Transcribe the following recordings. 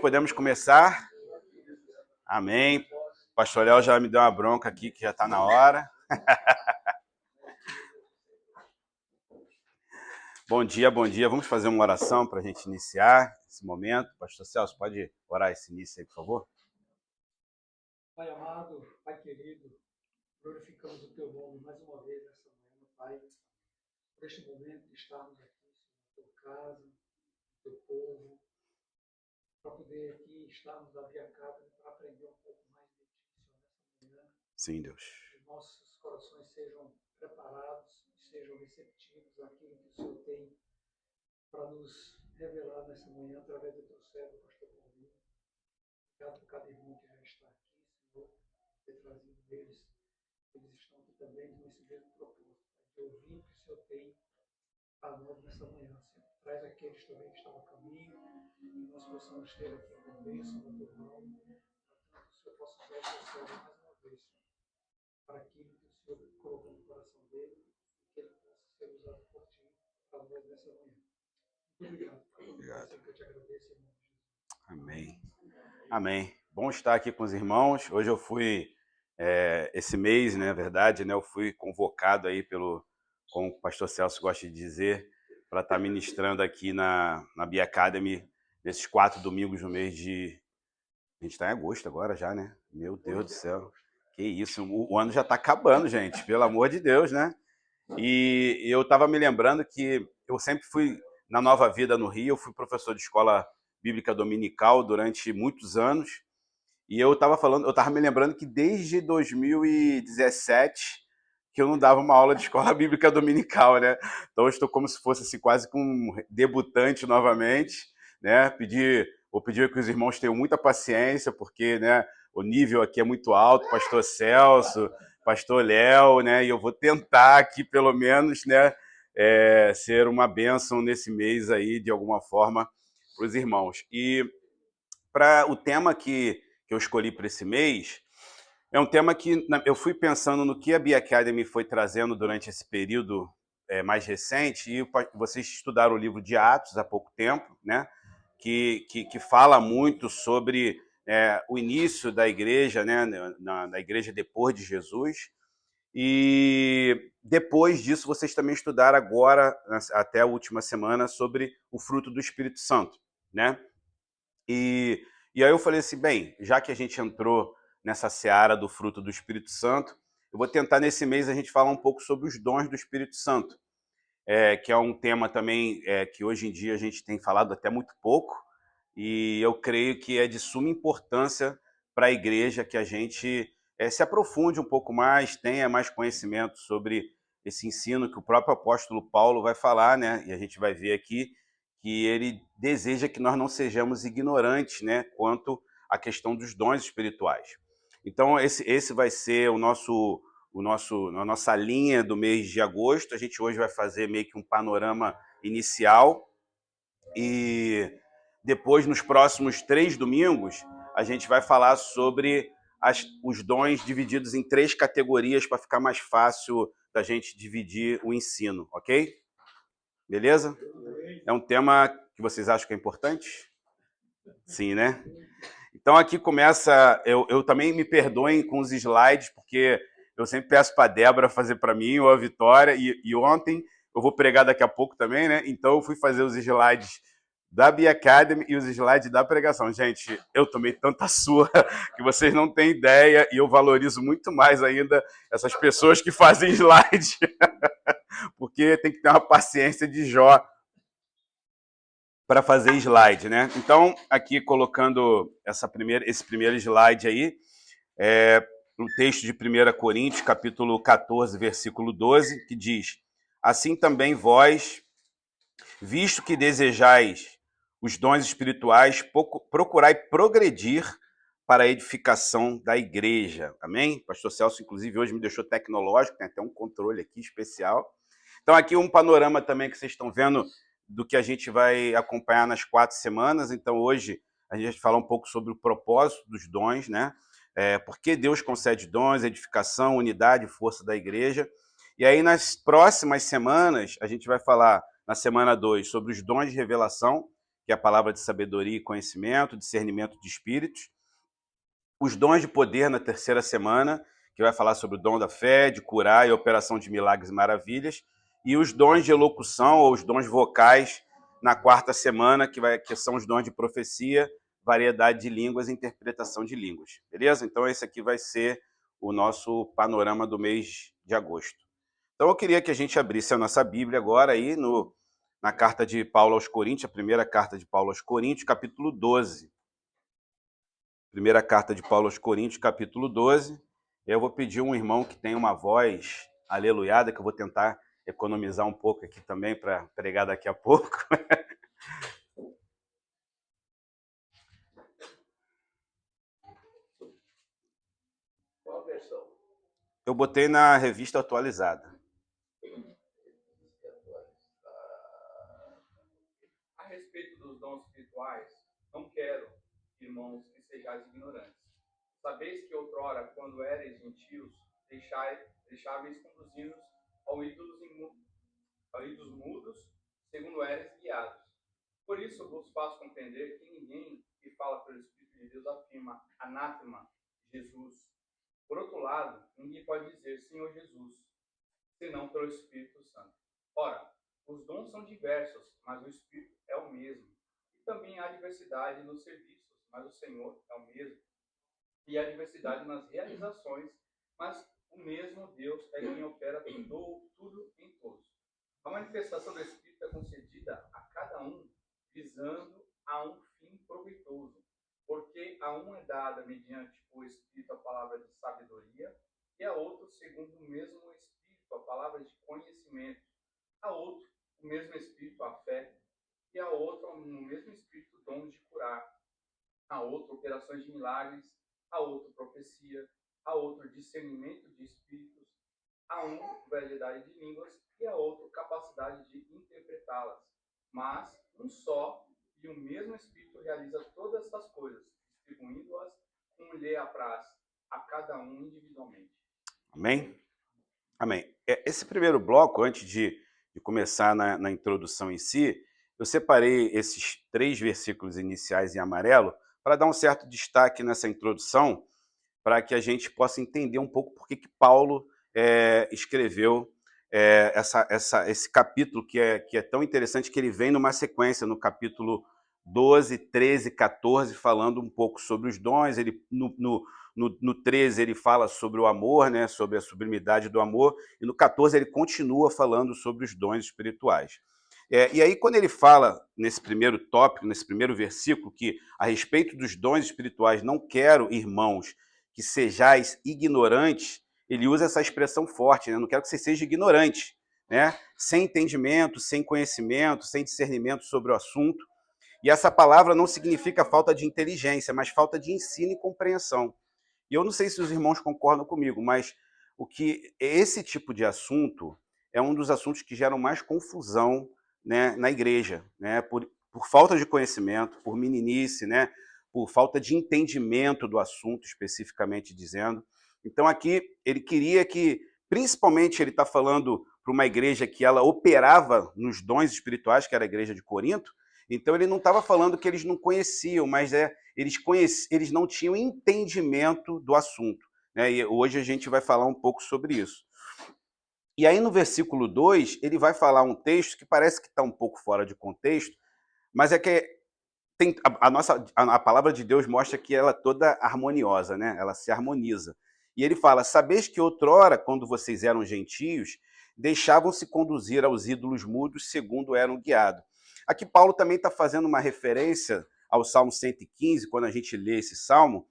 Podemos começar? Amém. O pastor Léo já me deu uma bronca aqui, que já está na hora. Bom dia, bom dia. Vamos fazer uma oração para a gente iniciar esse momento. Pastor Celso, pode orar esse início aí, por favor? Pai amado, Pai querido, glorificamos o Teu nome mais uma vez nessa manhã, Pai, por este momento de estarmos aqui, na Tua casa, no Teu povo, para poder aqui estarmos a Via Academy para aprender um pouco mais de Ti, Senhor, nessa manhã. Sim, Deus. Que nossos corações sejam preparados e sejam receptivos àquilo que o Senhor tem para nos revelar nessa manhã através do Teu servo, pastor Paulinho. Obrigado por cada irmão que já está aqui, Senhor, por ter trazido eles. Eles estão aqui também com esse mesmo propósito, de ouvir o que o Senhor tem para nós nessa manhã, Senhor. Traz aqueles também que estão no caminho, que nós possamos ter aqui com bênção no Teu nome, para que o Senhor possa usar o Teu servo mais uma vez, Senhor, para aquilo que o Senhor colocou no coração dele, e que ele possa ser usado por Ti para nós nessa manhã. Muito obrigado, Pai. Obrigado. Eu te agradeço, irmão. Amém. Amém. Bom estar aqui com os irmãos. Hoje eu fui, esse mês, né, na verdade, né, eu fui convocado aí como o pastor Celso gosta de dizer, para estar ministrando aqui na Bia Academy nesses 4 domingos no mês de... A gente está em agosto agora já, né? Meu Deus do céu. Que isso, o ano já está acabando, gente, pelo amor de Deus, né? E eu estava me lembrando que eu sempre fui, na Nova Vida no Rio, eu fui professor de escola bíblica dominical durante muitos anos, e eu estava me lembrando que desde 2017 que eu não dava uma aula de escola bíblica dominical, né? Então eu estou como se fosse assim, quase com um debutante novamente, né? Vou pedir que os irmãos tenham muita paciência, porque, né, o nível aqui é muito alto, pastor Celso, pastor Léo, né? E eu vou tentar aqui, pelo menos, né, ser uma bênção nesse mês aí, de alguma forma, para os irmãos. E para o tema que eu escolhi para esse mês, é um tema que eu fui pensando no que a Bia Academy foi trazendo durante esse período mais recente, e vocês estudaram o livro de Atos há pouco tempo, né? Que fala muito sobre o início da igreja, né? Na igreja depois de Jesus. E depois disso, vocês também estudaram agora, até a última semana, sobre o fruto do Espírito Santo, né? E aí eu falei assim, bem, já que a gente entrou nessa seara do fruto do Espírito Santo, eu vou tentar nesse mês a gente falar um pouco sobre os dons do Espírito Santo, que é um tema também que hoje em dia a gente tem falado até muito pouco, e eu creio que é de suma importância para a igreja que a gente se aprofunde um pouco mais, tenha mais conhecimento sobre esse ensino que o próprio apóstolo Paulo vai falar, né? E a gente vai ver aqui que ele deseja que nós não sejamos ignorantes, né, quanto à questão dos dons espirituais. Então, esse vai ser a nossa linha do mês de agosto. A gente hoje vai fazer meio que um panorama inicial, e depois, nos próximos 3 domingos, a gente vai falar sobre os dons divididos em 3 categorias para ficar mais fácil da gente dividir o ensino, ok? Beleza? É um tema que vocês acham que é importante? Sim, né? Então aqui começa, eu também me perdoem com os slides, porque eu sempre peço para a Débora fazer para mim, ou a Vitória, e ontem, eu vou pregar daqui a pouco também, né? Então eu fui fazer os slides da Bia Academy e os slides da pregação. Gente, eu tomei tanta sua que vocês não têm ideia, e eu valorizo muito mais ainda essas pessoas que fazem slide, porque tem que ter uma paciência de Jó para fazer slide, né? Então, aqui colocando esse primeiro slide aí, o texto de 1 Coríntios, capítulo 14, versículo 12, que diz: assim também vós, visto que desejais os dons espirituais, procurai progredir para a edificação da igreja. Amém? Pastor Celso, inclusive, hoje me deixou tecnológico, tem até um controle aqui especial. Então, aqui um panorama também que vocês estão vendo do que a gente vai acompanhar nas 4 semanas. Então, hoje, a gente vai falar um pouco sobre o propósito dos dons, né? Por que Deus concede dons, edificação, unidade, força da igreja. E aí, nas próximas semanas, a gente vai falar, na semana 2, sobre os dons de revelação, que é a palavra de sabedoria e conhecimento, discernimento de espíritos. Os dons de poder na terceira semana, que vai falar sobre o dom da fé, de curar e operação de milagres e maravilhas. E os dons de elocução, ou os dons vocais, na quarta semana, que são os dons de profecia, variedade de línguas e interpretação de línguas. Beleza? Então esse aqui vai ser o nosso panorama do mês de agosto. Então eu queria que a gente abrisse a nossa Bíblia agora aí na carta de Paulo aos Coríntios, a primeira carta de Paulo aos Coríntios, capítulo 12. Primeira carta de Paulo aos Coríntios, capítulo 12. Eu vou pedir um irmão que tem uma voz aleluiada, que eu vou tentar economizar um pouco aqui também para pregar daqui a pouco. Qual a versão? Eu botei na revista atualizada. A respeito dos dons espirituais, não quero, irmãos, que sejais ignorantes. Sabeis que outrora, quando éreis gentios, deixáveis conduzir-nos ao ídolos mudos, segundo éreis guiados. Por isso vos faço compreender que ninguém que fala pelo Espírito de Deus afirma anátema Jesus. Por outro lado, ninguém pode dizer Senhor Jesus, senão pelo Espírito Santo. Ora, os dons são diversos, mas o Espírito é o mesmo. E também há diversidade nos serviços, mas o Senhor é o mesmo. E há diversidade nas realizações, mas o mesmo Deus é quem opera tudo em todos. A manifestação do Espírito é concedida a cada um, visando a um fim proveitoso. Porque a um é dada mediante o Espírito a palavra de sabedoria, e a outro, segundo o mesmo Espírito, a palavra de conhecimento, a outro, o mesmo Espírito, a fé, e a outro, no mesmo Espírito, dons de curar, a outro, operações de milagres, a outro, profecia, a outro, discernimento de espíritos, a um, variedade de línguas, e a outro, capacidade de interpretá-las. Mas um só e o mesmo Espírito realiza todas essas coisas, distribuindo-as como lhe apraz, a cada um individualmente. Amém? Amém. Esse primeiro bloco, antes de começar na introdução em si, eu separei esses 3 versículos iniciais em amarelo para dar um certo destaque nessa introdução, para que a gente possa entender um pouco por que Paulo escreveu esse capítulo que é tão interessante, que ele vem numa sequência, no capítulo 12, 13, 14, falando um pouco sobre os dons. Ele, no 13 ele fala sobre o amor, né, sobre a sublimidade do amor, e no 14 ele continua falando sobre os dons espirituais. E aí, quando ele fala nesse primeiro tópico, nesse primeiro versículo, que a respeito dos dons espirituais, não quero, irmãos, que sejais ignorantes, ele usa essa expressão forte, né? Não quero que vocês sejam ignorantes, né? Sem entendimento, sem conhecimento, sem discernimento sobre o assunto. E essa palavra não significa falta de inteligência, mas falta de ensino e compreensão. E eu não sei se os irmãos concordam comigo, mas esse tipo de assunto é um dos assuntos que geram mais confusão, né, na igreja, né, por falta de conhecimento, por meninice, né, por falta de entendimento do assunto, especificamente dizendo. Então aqui ele queria que, principalmente ele está falando para uma igreja que ela operava nos dons espirituais, que era a igreja de Corinto. Então ele não estava falando que eles não conheciam, mas eles não tinham entendimento do assunto, né? E hoje a gente vai falar um pouco sobre isso. E aí no versículo 2, ele vai falar um texto que parece que está um pouco fora de contexto, mas é que a palavra de Deus mostra que ela é toda harmoniosa, né? Ela se harmoniza. E ele fala: sabeis que outrora, quando vocês eram gentios, deixavam-se conduzir aos ídolos mudos segundo eram guiados. Aqui Paulo também está fazendo uma referência ao Salmo 115, quando a gente lê esse salmo,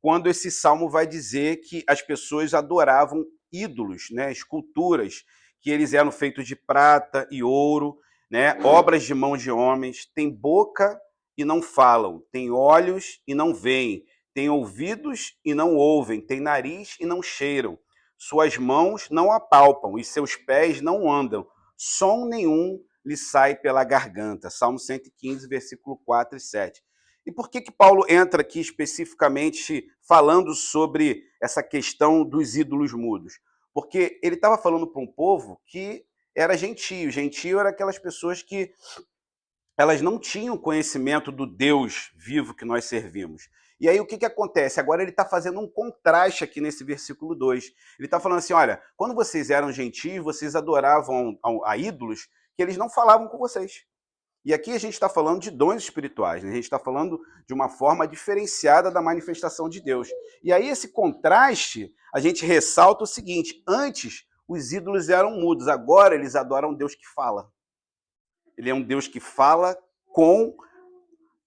quando esse salmo vai dizer que as pessoas adoravam ídolos, né, esculturas, que eles eram feitos de prata e ouro, né, obras de mãos de homens, têm boca e não falam, têm olhos e não veem, têm ouvidos e não ouvem, têm nariz e não cheiram, suas mãos não apalpam e seus pés não andam, som nenhum lhe sai pela garganta. Salmo 115, versículo 4 e 7. E por que Paulo entra aqui especificamente falando sobre essa questão dos ídolos mudos? Porque ele estava falando para um povo que era gentio. Gentio era aquelas pessoas que elas não tinham conhecimento do Deus vivo que nós servimos. E aí o que acontece? Agora ele está fazendo um contraste aqui nesse versículo 2. Ele está falando assim, olha, quando vocês eram gentios, vocês adoravam a ídolos que eles não falavam com vocês. E aqui a gente está falando de dons espirituais, né? A gente está falando de uma forma diferenciada da manifestação de Deus. E aí esse contraste, a gente ressalta o seguinte, antes os ídolos eram mudos, agora eles adoram um Deus que fala. Ele é um Deus que fala com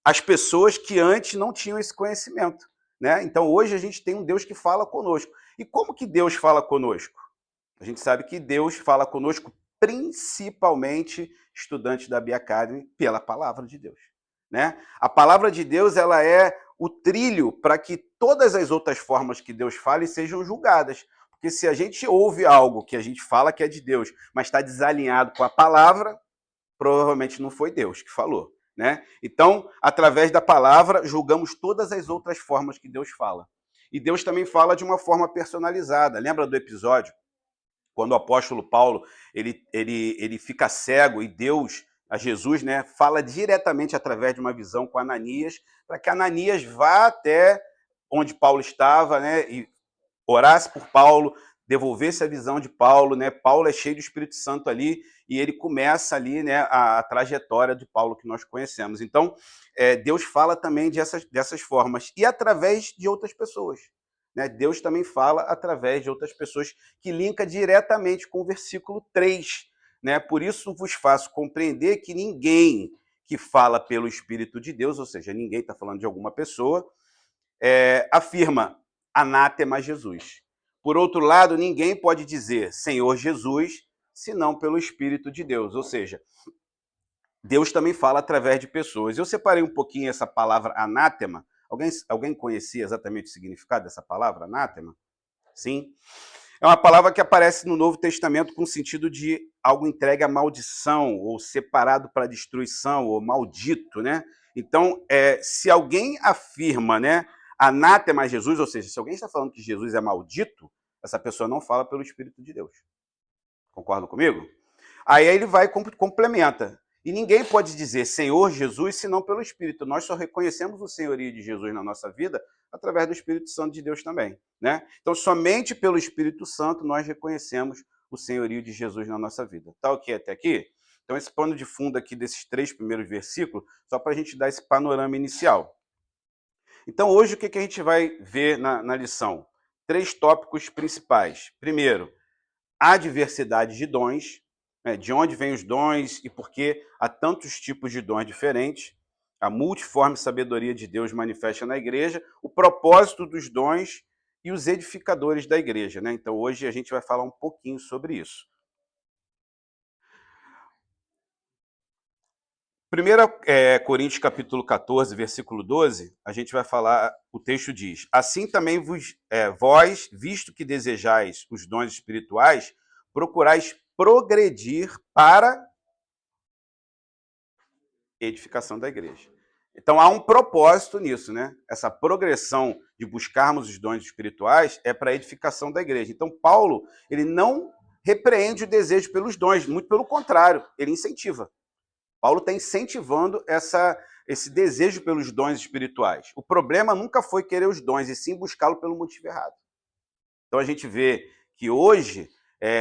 as pessoas que antes não tinham esse conhecimento, né? Então hoje a gente tem um Deus que fala conosco. E como que Deus fala conosco? A gente sabe que Deus fala conosco principalmente estudantes da Bia Academy pela palavra de Deus, né? A palavra de Deus, ela é o trilho para que todas as outras formas que Deus fale sejam julgadas. Porque se a gente ouve algo que a gente fala que é de Deus, mas está desalinhado com a palavra, provavelmente não foi Deus que falou, né? Então, através da palavra, julgamos todas as outras formas que Deus fala. E Deus também fala de uma forma personalizada. Lembra do episódio quando o apóstolo Paulo ele fica cego e Deus, a Jesus, né, fala diretamente através de uma visão com Ananias, para que Ananias vá até onde Paulo estava, né, e orasse por Paulo, devolvesse a visão de Paulo, né? Paulo é cheio do Espírito Santo ali e ele começa ali, né, a trajetória de Paulo que nós conhecemos. Então, Deus fala também dessas formas e através de outras pessoas. Né? Deus também fala através de outras pessoas que linka diretamente com o versículo 3. Né? Por isso vos faço compreender que ninguém que fala pelo Espírito de Deus, ou seja, ninguém está falando de alguma pessoa, afirma anátema Jesus. Por outro lado, ninguém pode dizer Senhor Jesus, senão pelo Espírito de Deus. Ou seja, Deus também fala através de pessoas. Eu separei um pouquinho essa palavra anátema. Alguém conhecia exatamente o significado dessa palavra, anátema? Sim. É uma palavra que aparece no Novo Testamento com o sentido de algo entregue à maldição, ou separado para destruição, ou maldito, né? Então, se alguém afirma, né, anátema a Jesus, ou seja, se alguém está falando que Jesus é maldito, essa pessoa não fala pelo Espírito de Deus. Concordam comigo? Aí ele vai e complementa. E ninguém pode dizer Senhor Jesus senão pelo Espírito. Nós só reconhecemos o senhorio de Jesus na nossa vida através do Espírito Santo de Deus também, né? Então, somente pelo Espírito Santo nós reconhecemos o senhorio de Jesus na nossa vida. Tá ok até aqui? Então, esse pano de fundo aqui desses 3 primeiros versículos, só para a gente dar esse panorama inicial. Então, hoje, o que a gente vai ver na lição? 3 tópicos principais. Primeiro, a diversidade de dons, né? De onde vêm os dons e por que há tantos tipos de dons diferentes. A multiforme sabedoria de Deus manifesta na igreja, o propósito dos dons e os edificadores da igreja, né? Então, hoje a gente vai falar um pouquinho sobre isso. 1 Coríntios capítulo 14, versículo 12, a gente vai falar, o texto diz, assim também vós, visto que desejais os dons espirituais, procurais progredir para edificação da igreja. Então há um propósito nisso, né? Essa progressão de buscarmos os dons espirituais é para a edificação da igreja. Então Paulo, ele não repreende o desejo pelos dons, muito pelo contrário, ele incentiva. Paulo está incentivando esse desejo pelos dons espirituais. O problema nunca foi querer os dons, e sim buscá-lo pelo motivo errado. Então a gente vê que hoje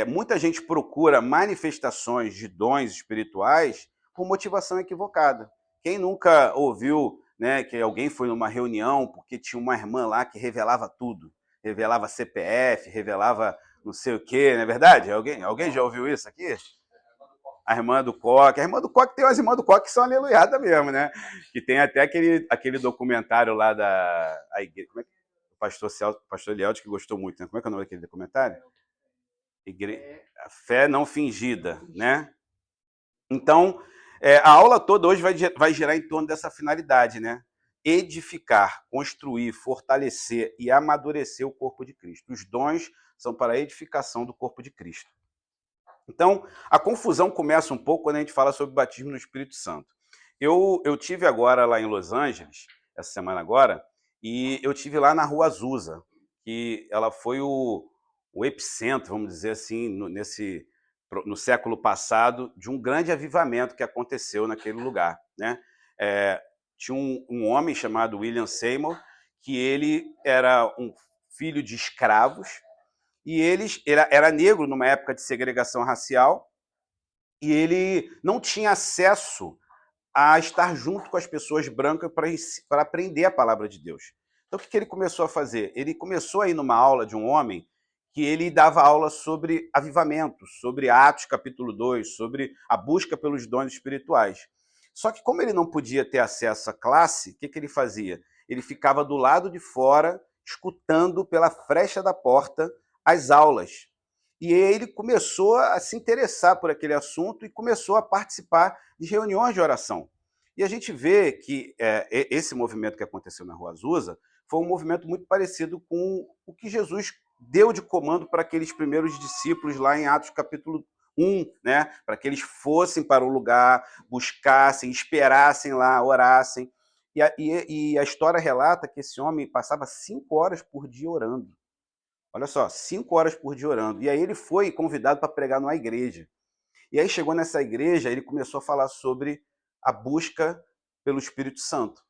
muita gente procura manifestações de dons espirituais com motivação equivocada. Quem nunca ouviu, né, que alguém foi numa reunião porque tinha uma irmã lá que revelava tudo? Revelava CPF, revelava não sei o quê, não é verdade? Alguém já ouviu isso aqui? A irmã do Coque. A irmã do Coque tem umas irmãs do Coque que são aleluiadas mesmo, né? Que tem até aquele documentário lá da igreja. Como é que o pastor Elielde que gostou muito, né? Como é que é o nome daquele documentário? A fé não fingida, né? Então, a aula toda hoje vai girar em torno dessa finalidade, né? Edificar, construir, fortalecer e amadurecer o corpo de Cristo. Os dons são para a edificação do corpo de Cristo. Então, a confusão começa um pouco quando a gente fala sobre o batismo no Espírito Santo. Eu tive agora lá em Los Angeles, essa semana agora, e eu tive lá na Rua Azusa, que ela foi o epicentro, vamos dizer assim, no século passado, de um grande avivamento que aconteceu naquele lugar, né? Tinha um homem chamado William Seymour, que ele era um filho de escravos, e era negro numa época de segregação racial, e ele não tinha acesso a estar junto com as pessoas brancas para aprender a palavra de Deus. Então, o que ele começou a fazer? Ele começou a ir numa aula de um homem que ele dava aula sobre avivamento, sobre Atos capítulo 2, sobre a busca pelos dons espirituais. Só que como ele não podia ter acesso à classe, o que ele fazia? Ele ficava do lado de fora, escutando pela fresta da porta as aulas. E ele começou a se interessar por aquele assunto e começou a participar de reuniões de oração. E a gente vê que esse movimento que aconteceu na Rua Azusa foi um movimento muito parecido com o que Jesus deu de comando para aqueles primeiros discípulos lá em Atos capítulo 1, né? Para que eles fossem para o lugar, buscassem, esperassem lá, orassem. E a história relata que esse homem passava 5 horas por dia orando. Olha só, 5 horas por dia orando. E aí ele foi convidado para pregar numa igreja. E aí chegou nessa igreja, ele começou a falar sobre a busca pelo Espírito Santo.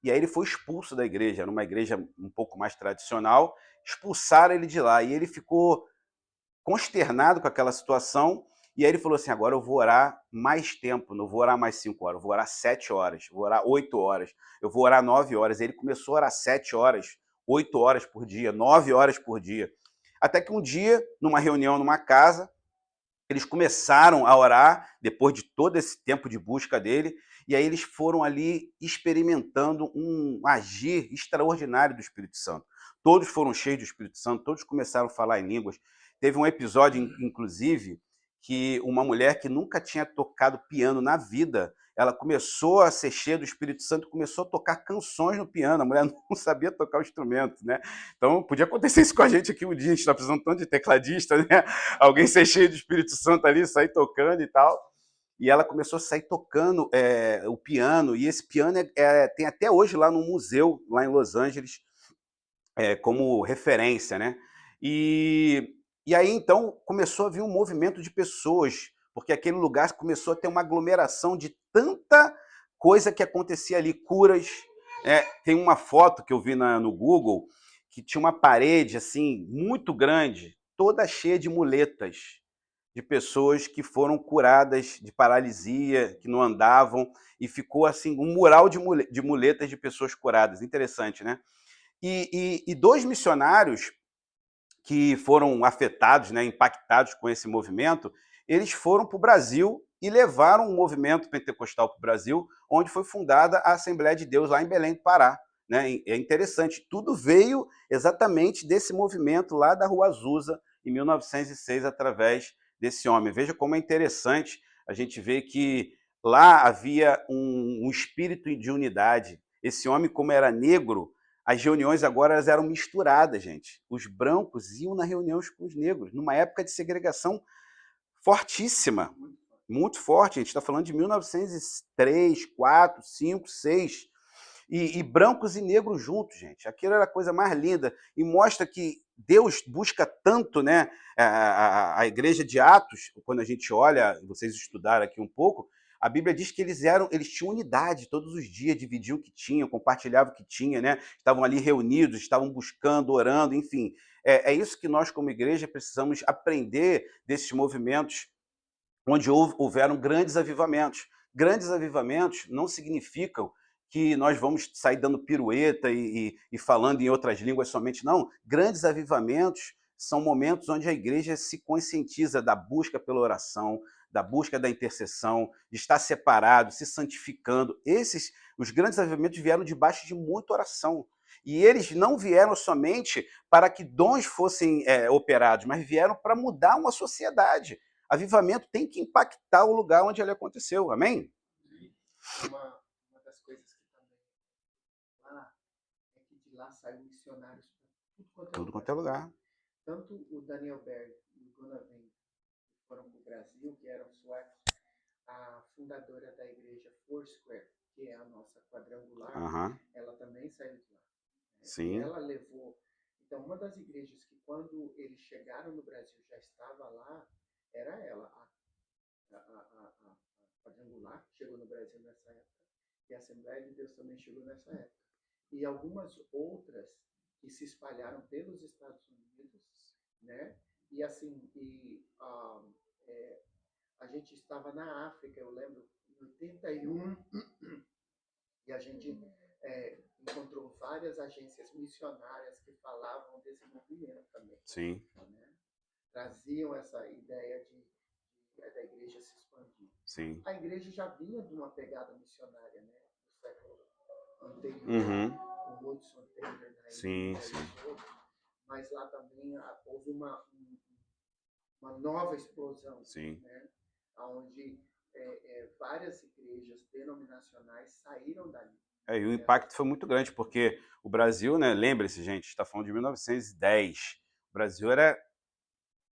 E aí ele foi expulso da igreja, era uma igreja um pouco mais tradicional, expulsaram ele de lá. E ele ficou consternado com aquela situação, e aí ele falou assim, agora eu vou orar mais tempo, não vou orar mais 5 horas, eu vou orar 7 horas, vou orar 8 horas, eu vou orar 9 horas. E ele começou a orar 7 horas, 8 horas por dia, 9 horas por dia. Até que um dia, numa reunião numa casa, eles começaram a orar, depois de todo esse tempo de busca dele, e aí eles foram ali experimentando um agir extraordinário do Espírito Santo. Todos foram cheios do Espírito Santo, todos começaram a falar em línguas. Teve um episódio, inclusive, que uma mulher que nunca tinha tocado piano na vida, ela começou a ser cheia do Espírito Santo e começou a tocar canções no piano. A mulher não sabia tocar o instrumento, né? Então, podia acontecer isso com a gente aqui um dia, a gente está precisando tanto de tecladista, né? Alguém ser cheio de Espírito Santo ali, sair tocando e tal. E ela começou a sair tocando o piano, e esse piano tem até hoje lá no museu, lá em Los Angeles, como referência, né? E aí, então, começou a vir um movimento de pessoas, porque aquele lugar começou a ter uma aglomeração de tanta coisa que acontecia ali, curas. Tem uma foto que eu vi no Google, que tinha uma parede, assim, muito grande, toda cheia de muletas, de pessoas que foram curadas de paralisia, que não andavam, e ficou, assim, um mural de muletas de pessoas curadas. Interessante, né? E 2 missionários que foram afetados, né, impactados com esse movimento, eles foram para o Brasil e levaram um movimento pentecostal para o Brasil, onde foi fundada a Assembleia de Deus lá em Belém do Pará. Né? É interessante, tudo veio exatamente desse movimento lá da Rua Azusa, em 1906, através desse homem. Veja como é interessante a gente ver que lá havia um espírito de unidade. Esse homem, como era negro, as reuniões agora elas eram misturadas, gente. Os brancos iam nas reuniões com os negros, numa época de segregação fortíssima, muito forte. A gente está falando de 1903, 4, 5, 6. E brancos e negros juntos, gente. Aquilo era a coisa mais linda. E mostra que Deus busca tanto, né? A igreja de Atos, quando a gente olha, vocês estudaram aqui um pouco, a Bíblia diz que eles tinham unidade todos os dias, dividiam o que tinham, compartilhavam o que tinha, né? Estavam ali reunidos, estavam buscando, orando, enfim. É isso que nós, como igreja, precisamos aprender desses movimentos onde houveram grandes avivamentos. Grandes avivamentos não significam que nós vamos sair dando pirueta e falando em outras línguas somente, não. Grandes avivamentos são momentos onde a igreja se conscientiza da busca pela oração, da busca da intercessão, de estar separado, se santificando. Os grandes avivamentos vieram debaixo de muita oração. E eles não vieram somente para que dons fossem operados, mas vieram para mudar uma sociedade. Avivamento tem que impactar o lugar onde ele aconteceu, amém? Uma das coisas que também lá é que de lá saem missionários para Tudo quanto é lugar. Tanto o Daniel Berg e o Gunnar Vind foram para o Brasil, que eram suecos, a fundadora da igreja Foursquare, que é a nossa quadrangular, ela também saiu de lá. Sim. E ela levou. Então, uma das igrejas que, quando eles chegaram no Brasil, já estava lá, era ela, a a quadrangular chegou no Brasil nessa época, e a Assembleia de Deus também chegou nessa época. E algumas outras que se espalharam pelos Estados Unidos, né? E assim, a gente estava na África, eu lembro, em 81, e a gente encontrou várias agências missionárias que falavam desse movimento também. Sim. Né? Traziam essa ideia da igreja se expandir. Sim. A igreja já vinha de uma pegada missionária, né? Do século anterior, com Hudson Taylor na Índia, mas lá também houve uma nova explosão, né? Onde várias igrejas denominacionais saíram dali. E o impacto foi muito grande, porque o Brasil, né, lembre-se, gente, está falando de 1910, o Brasil era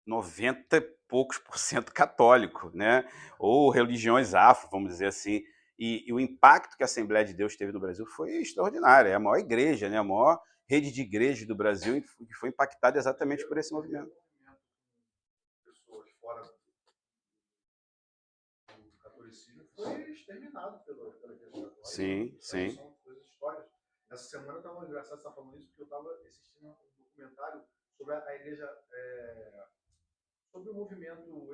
90 e poucos % católico, né? Ou religiões afro, vamos dizer assim. E o impacto que a Assembleia de Deus teve no Brasil foi extraordinário. É a maior igreja, né? A maior rede de igrejas do Brasil, que foi impactada exatamente por esse movimento. Pessoas fora do catolicismo foi exterminado pela igreja católica. Sim. São coisas históricas. Essa semana estava engraçado estar falando isso, porque eu estava assistindo um documentário sobre a igreja, sobre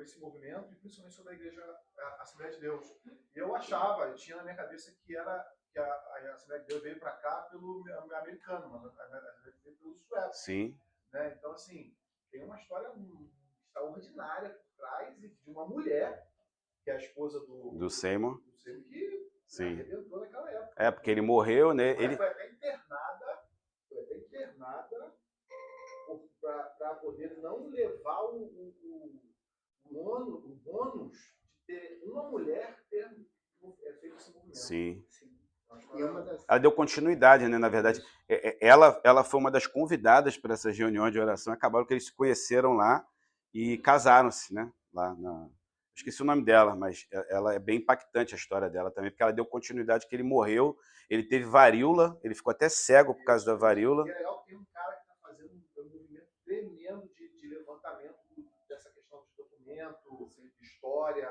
esse movimento, e principalmente sobre a igreja, a Assembleia de Deus. E eu tinha na minha cabeça que a Assembleia de Deus veio para cá pelo americano, mas a Assembleia de Deus veio pelo sueco. Sim. Né? Então, assim, tem uma história extraordinária por trás de uma mulher, que é a esposa do Seymour, que arrebentou naquela época. Porque ele morreu, né? Ele foi até internada para poder não levar o bônus de ter uma mulher ter feito esse movimento. Sim. Então, ela deu continuidade, né? Na verdade, ela foi uma das convidadas para essas reuniões de oração. Acabaram que eles se conheceram lá e casaram-se, né? Lá esqueci o nome dela, mas ela é bem impactante a história dela também, porque ela deu continuidade, que ele morreu, ele teve varíola, ele ficou até cego por causa da varíola. E é legal que tem um cara que está fazendo um movimento tremendo de levantamento dessa questão de documento, de história.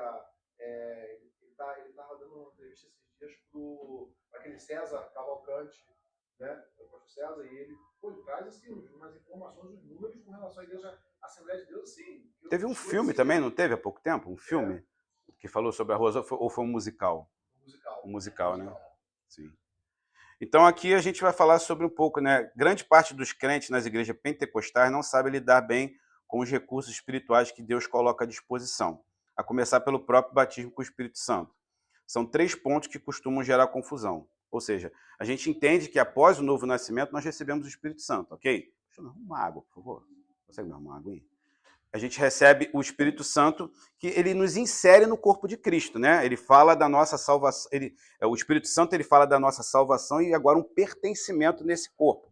Ele estava dando uma entrevista esses dias para aquele César Cavalcante, né? O pastor César, e ele traz assim, umas informações, os números com relação à igreja Assembleia de Deus, sim. Teve um filme também, não teve há pouco tempo? Um filme que falou sobre a Rosa, ou foi um musical? Um musical, né? Sim. Então aqui a gente vai falar sobre um pouco, né? Grande parte dos crentes nas igrejas pentecostais não sabe lidar bem com os recursos espirituais que Deus coloca à disposição, a começar pelo próprio batismo com o Espírito Santo. São 3 pontos que costumam gerar confusão. Ou seja, a gente entende que após o novo nascimento nós recebemos o Espírito Santo, ok? Deixa eu arrumar uma água, por favor. Consegue me arrumar uma água aí? A gente recebe o Espírito Santo, que ele nos insere no corpo de Cristo, né? Ele fala da nossa salvação, o Espírito Santo ele fala da nossa salvação e agora um pertencimento nesse corpo.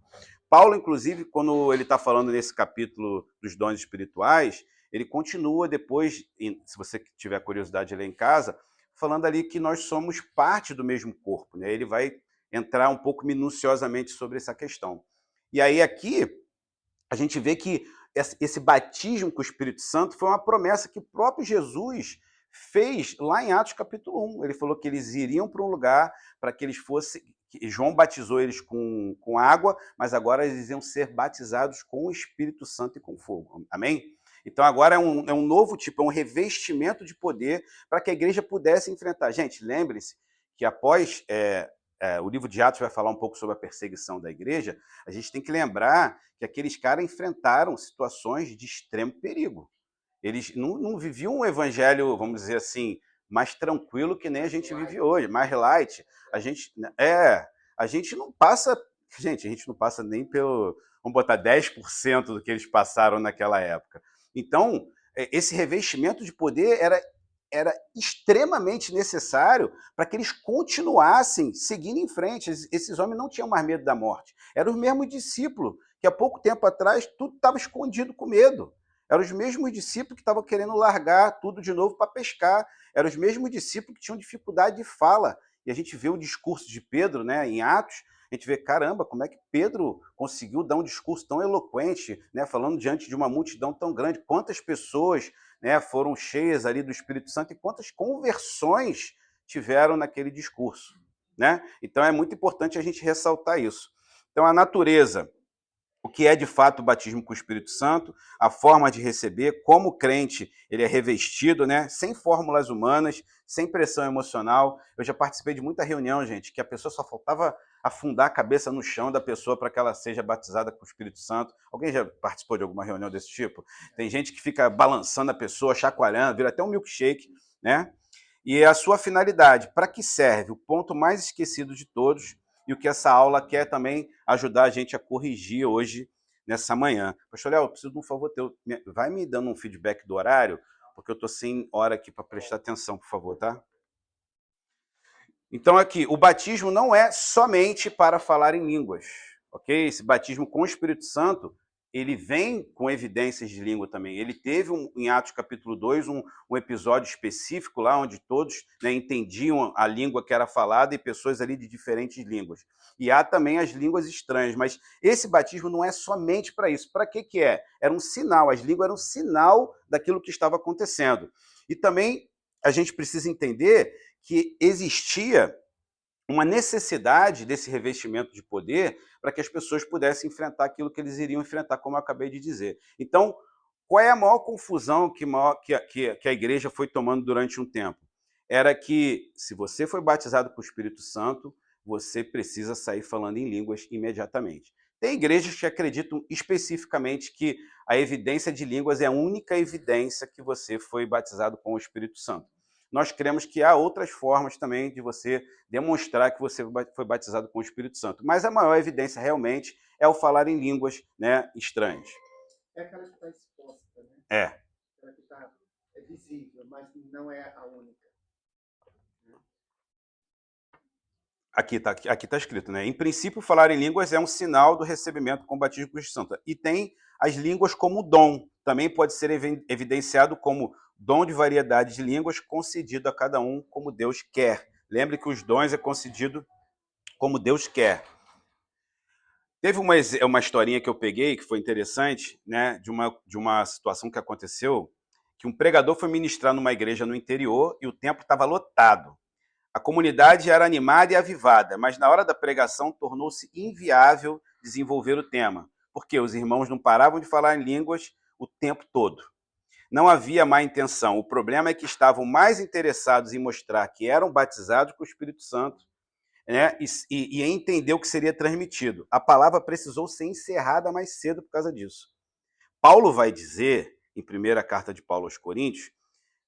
Paulo, inclusive, quando ele está falando nesse capítulo dos dons espirituais, ele continua depois, se você tiver curiosidade de ler em casa, falando ali que nós somos parte do mesmo corpo, né? Ele vai entrar um pouco minuciosamente sobre essa questão. E aí aqui a gente vê que esse batismo com o Espírito Santo foi uma promessa que o próprio Jesus fez lá em Atos capítulo 1. Ele falou que eles iriam para um lugar para que eles fossem... João batizou eles com água, mas agora eles iam ser batizados com o Espírito Santo e com fogo. Amém? Então agora é um novo tipo, é um revestimento de poder para que a igreja pudesse enfrentar. Gente, lembre-se que após... o livro de Atos vai falar um pouco sobre a perseguição da igreja, a gente tem que lembrar que aqueles caras enfrentaram situações de extremo perigo. Eles não viviam um evangelho, vamos dizer assim, mais tranquilo que nem a gente vive hoje, mais light. A gente não passa nem pelo, vamos botar 10% do que eles passaram naquela época. Então, esse revestimento de poder era extremamente necessário para que eles continuassem seguindo em frente. Esses homens não tinham mais medo da morte. Eram os mesmos discípulos que há pouco tempo atrás tudo estava escondido com medo. Eram os mesmos discípulos que estavam querendo largar tudo de novo para pescar. Eram os mesmos discípulos que tinham dificuldade de fala. E a gente vê o discurso de Pedro, né, em Atos, a gente vê, caramba, como é que Pedro conseguiu dar um discurso tão eloquente, né, falando diante de uma multidão tão grande, quantas pessoas, né, foram cheias ali do Espírito Santo e quantas conversões tiveram naquele discurso, né? Então é muito importante a gente ressaltar isso. Então a natureza, o que é de fato o batismo com o Espírito Santo, a forma de receber, como o crente ele é revestido, né? Sem fórmulas humanas, sem pressão emocional. Eu já participei de muita reunião, gente, que a pessoa só faltava afundar a cabeça no chão da pessoa para que ela seja batizada com o Espírito Santo. Alguém já participou de alguma reunião desse tipo? Tem gente que fica balançando a pessoa, chacoalhando, vira até um milkshake, né? E a sua finalidade, para que serve? O ponto mais esquecido de todos e o que essa aula quer também ajudar a gente a corrigir hoje, nessa manhã. Pastor Léo, eu preciso de um favor teu. Vai me dando um feedback do horário, porque eu estou sem hora aqui para prestar atenção, por favor, tá? Então aqui, o batismo não é somente para falar em línguas, ok? Esse batismo com o Espírito Santo, ele vem com evidências de língua também. Ele teve, em Atos capítulo 2, um episódio específico lá, onde todos, né, entendiam a língua que era falada e pessoas ali de diferentes línguas. E há também as línguas estranhas, mas esse batismo não é somente para isso. Para que que é? Era um sinal, as línguas eram um sinal daquilo que estava acontecendo. E também a gente precisa entender que existia uma necessidade desse revestimento de poder para que as pessoas pudessem enfrentar aquilo que eles iriam enfrentar, como eu acabei de dizer. Então, qual é a maior confusão que a igreja foi tomando durante um tempo? Era que, se você foi batizado com o Espírito Santo, você precisa sair falando em línguas imediatamente. Tem igrejas que acreditam especificamente que a evidência de línguas é a única evidência que você foi batizado com o Espírito Santo. Nós cremos que há outras formas também de você demonstrar que você foi batizado com o Espírito Santo. Mas a maior evidência realmente é o falar em línguas, né, estranhas. É aquela que está exposta, né? É. Aquela que é visível, mas não é a única. Aqui tá escrito, né? Em princípio, falar em línguas é um sinal do recebimento com o batismo com o Espírito Santo. E tem as línguas como dom. Também pode ser evidenciado como dom de variedade de línguas concedido a cada um como Deus quer. Lembre que os dons é concedido como Deus quer. Teve uma historinha que eu peguei que foi interessante, né? De uma situação que aconteceu, que um pregador foi ministrar numa igreja no interior e o templo estava lotado. A comunidade era animada e avivada, mas na hora da pregação tornou-se inviável desenvolver o tema, porque os irmãos não paravam de falar em línguas o tempo todo. Não havia má intenção, o problema é que estavam mais interessados em mostrar que eram batizados com o Espírito Santo, né, e em entender o que seria transmitido. A palavra precisou ser encerrada mais cedo por causa disso. Paulo vai dizer, em primeira carta de Paulo aos Coríntios,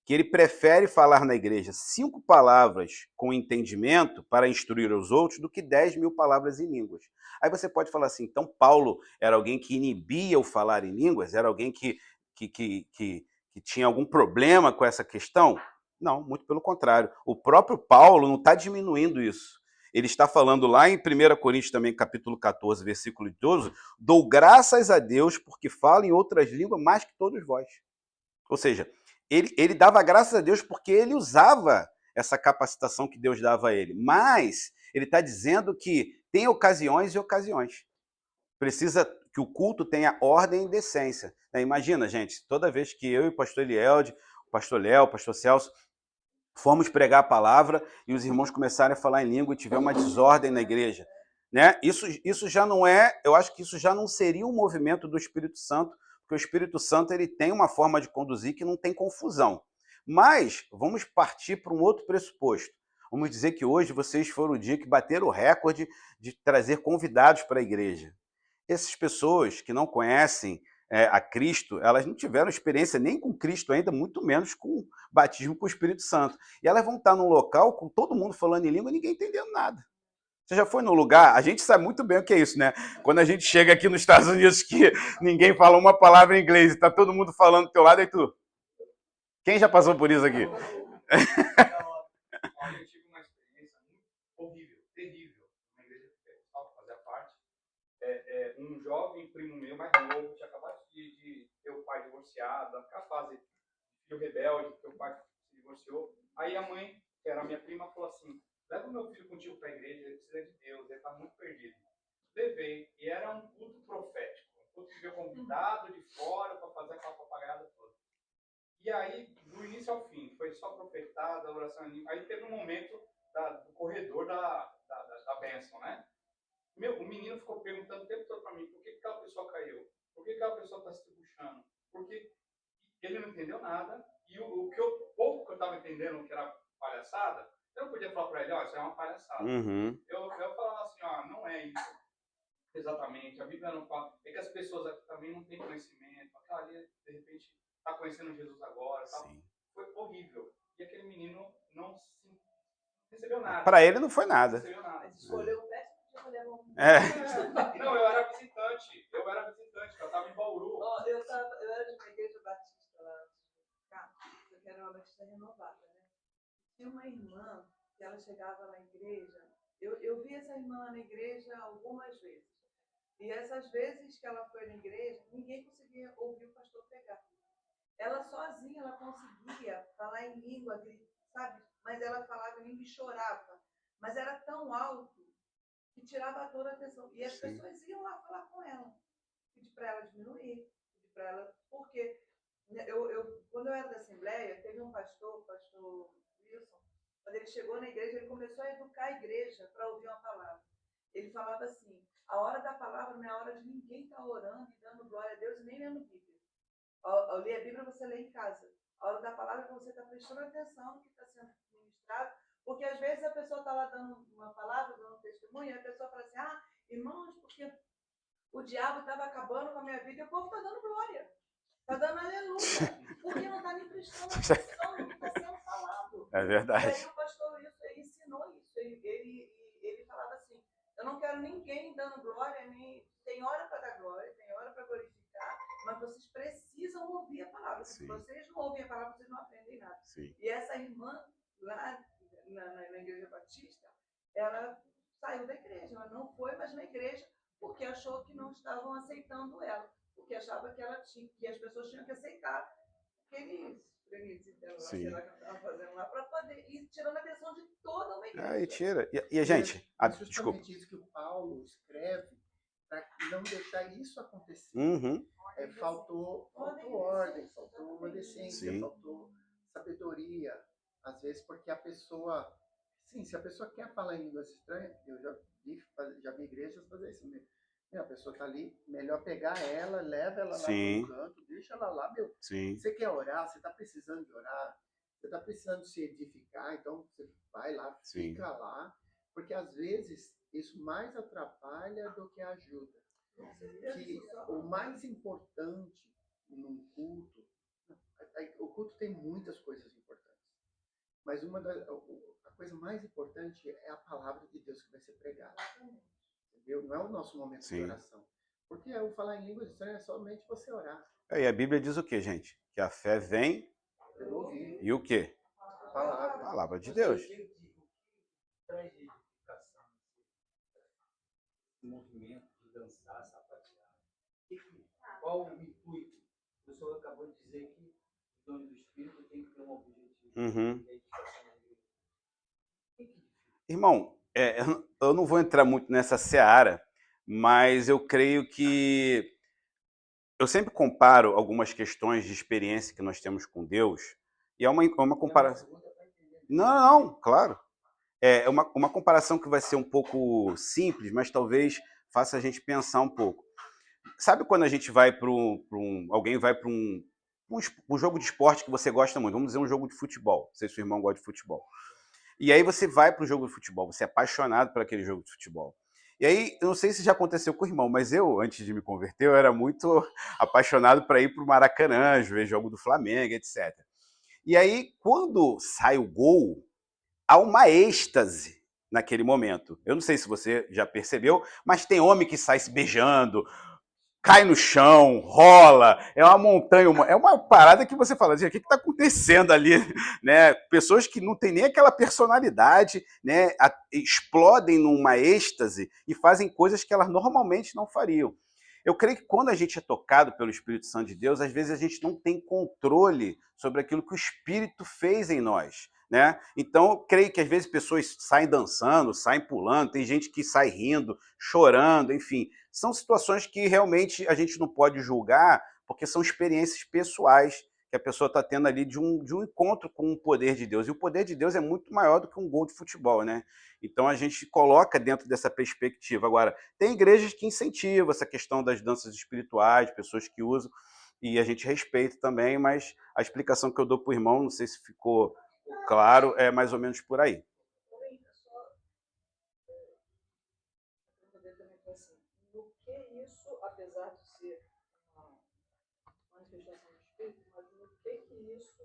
que ele prefere falar na igreja 5 palavras com entendimento para instruir os outros do que 10.000 palavras em línguas. Aí você pode falar assim, então Paulo era alguém que inibia o falar em línguas? Era alguém que tinha algum problema com essa questão? Não, muito pelo contrário. O próprio Paulo não está diminuindo isso. Ele está falando lá em 1 Coríntios também, capítulo 14, versículo 12, dou graças a Deus porque falo em outras línguas mais que todos vós. Ou seja, ele dava graças a Deus porque ele usava essa capacitação que Deus dava a ele. Mas ele está dizendo que tem ocasiões e ocasiões. Precisa que o culto tenha ordem e decência. Imagina, gente, toda vez que eu e o pastor Elielde, o pastor Léo, o pastor Celso, fomos pregar a palavra e os irmãos começarem a falar em língua e tiver uma desordem na igreja, né? Isso já não é, eu acho que isso já não seria um movimento do Espírito Santo, porque o Espírito Santo ele tem uma forma de conduzir que não tem confusão. Mas vamos partir para um outro pressuposto. Vamos dizer que hoje vocês foram o dia que bateram o recorde de trazer convidados para a igreja. Essas pessoas que não conhecem a Cristo, elas não tiveram experiência nem com Cristo ainda, muito menos com batismo com o Espírito Santo. E elas vão estar num local com todo mundo falando em língua e ninguém entendendo nada. Você já foi num lugar? A gente sabe muito bem o que é isso, né? Quando a gente chega aqui nos Estados Unidos que ninguém fala uma palavra em inglês e está todo mundo falando do teu lado, e tu? Quem já passou por isso aqui? Eu tive uma experiência horrível, terrível, na igreja pentecostal, fazia parte. Um jovem primo meu, mais novo, tinha acabado de ter o pai divorciado, aquela fase de filho rebelde, que o pai se divorciou. Aí a mãe, que era minha prima, falou assim, leva o meu filho contigo para a igreja, ele precisa de Deus, ele está muito perdido. Levei, e era um culto profético. Um culto que veio convidado de fora para fazer aquela papagaiada toda. E aí, do início ao fim, foi só profetada, oração ali. Aí teve um momento do corredor da bênção, né? O menino ficou perguntando o tempo todo para mim, por que aquela pessoa caiu? Por que aquela pessoa está se debuxando? Porque ele não entendeu nada. E pouco que eu estava entendendo que era palhaçada, eu não podia falar para ele, ó, isso é uma palhaçada. Eu falava assim, ó, não é isso exatamente. A Bíblia não fala. É que as pessoas aqui também não têm conhecimento. Aquela ali, de repente, está conhecendo Jesus agora. Tá? Foi horrível. E aquele menino não recebeu nada. Para ele não foi nada. Não recebeu nada. Escolheu o péssimo de mulher. Não, eu era visitante. Eu estava em Bauru. Eu era de uma igreja batista lá, que era uma batista renovada, né? Tinha uma irmã que ela chegava na igreja. Eu vi essa irmã na igreja algumas vezes. E essas vezes que ela foi na igreja, ninguém conseguia ouvir o pastor pregar. Ela sozinha, ela conseguia falar em língua, sabe? Mas ela falava em língua e chorava. Mas era tão alto que tirava toda a atenção. E as pessoas iam lá falar com ela. Pedir para ela diminuir. Pedir para ela... Porque quando eu era da Assembleia, teve um pastor, o pastor Wilson, quando ele chegou na igreja, ele começou a educar a igreja para ouvir uma palavra. Ele falava assim, a hora da palavra não é a hora de ninguém estar orando e dando glória a Deus e nem lendo Bíblia. Ao ler a Bíblia, você lê em casa. A hora da palavra é que você está prestando atenção no que está sendo ministrado, porque às vezes a pessoa está lá dando uma palavra, dando um testemunho, e a pessoa fala assim, irmãos, porque o diabo estava acabando com a minha vida e o povo está dando glória. Está dando aleluia. Porque não está nem prestando atenção no que está sendo falado. É verdade. E aí o pastor Wilson ensinou isso. Ele falava assim, eu não quero ninguém dando glória, nem tem hora para dar glória, tem hora para glorificar, mas vocês precisam ouvir a palavra. Se vocês não ouvem a palavra, vocês não aprendem nada. E essa irmã, lá na Igreja Batista, ela saiu da igreja. Ela não foi mais na igreja porque achou que não estavam aceitando ela. Porque achava que as pessoas tinham que aceitar aqueles premissas dela, sei lá, que ela estava fazendo lá, para poder ir tirando a atenção de toda uma igreja. E tira. E a gente... justamente desculpa. isso que o Paulo escreve para não deixar isso acontecer. Faltou ordem, faltou uma decência, faltou sabedoria. Às vezes porque a pessoa... Sim, se a pessoa quer falar em línguas estranhas, eu já vi igrejas fazer isso mesmo. A pessoa está ali, melhor pegar ela, leva ela lá no canto, deixa ela lá, meu. Você quer orar, você está precisando de orar, você está precisando se edificar, então você vai lá, fica lá, porque às vezes isso mais atrapalha do que ajuda. Que o mais importante num culto, o culto tem muitas coisas importantes, mas a coisa mais importante é a palavra de Deus que vai ser pregada. Não é o nosso momento de oração. Porque eu falar em línguas estranhas é somente você orar. E a Bíblia diz o quê, gente? Que a fé vem e o quê? A palavra de Deus. Traz edificação, movimento de dançar, sapatear. Qual o intuito? O senhor acabou de dizer que o dom do Espírito tem que ter um objetivo. Irmão, eu não vou entrar muito nessa seara, mas eu creio que eu sempre comparo algumas questões de experiência que nós temos com Deus, e é uma comparação... Não, claro. É uma comparação que vai ser um pouco simples, mas talvez faça a gente pensar um pouco. Sabe quando a gente vai para alguém vai para um jogo de esporte que você gosta muito, vamos dizer um jogo de futebol, não sei se o irmão gosta de futebol. E aí você vai para o jogo de futebol, você é apaixonado por aquele jogo de futebol. E aí, eu não sei se já aconteceu com o irmão, mas eu, antes de me converter, eu era muito apaixonado para ir para o Maracanã, ver jogo do Flamengo, etc. E aí, quando sai o gol, há uma êxtase naquele momento. Eu não sei se você já percebeu, mas tem homem que sai se beijando, cai no chão, rola, é uma montanha, é uma parada que você fala assim, o que está acontecendo ali? Né? Pessoas que não têm nem aquela personalidade, né? Explodem numa êxtase e fazem coisas que elas normalmente não fariam. Eu creio que quando a gente é tocado pelo Espírito Santo de Deus, às vezes a gente não tem controle sobre aquilo que o Espírito fez em nós. né? Então, eu creio que às vezes pessoas saem dançando, saem pulando, tem gente que sai rindo, chorando, enfim. São situações que realmente a gente não pode julgar, porque são experiências pessoais que a pessoa está tendo ali de um encontro com o poder de Deus. E o poder de Deus é muito maior do que um gol de futebol, né? Então a gente coloca dentro dessa perspectiva. Agora, tem igrejas que incentivam essa questão das danças espirituais, pessoas que usam, e a gente respeita também, mas a explicação que eu dou para o irmão, não sei se ficou claro, é mais ou menos por aí. No que isso, apesar de ser uma manifestação do Espírito, mas no que isso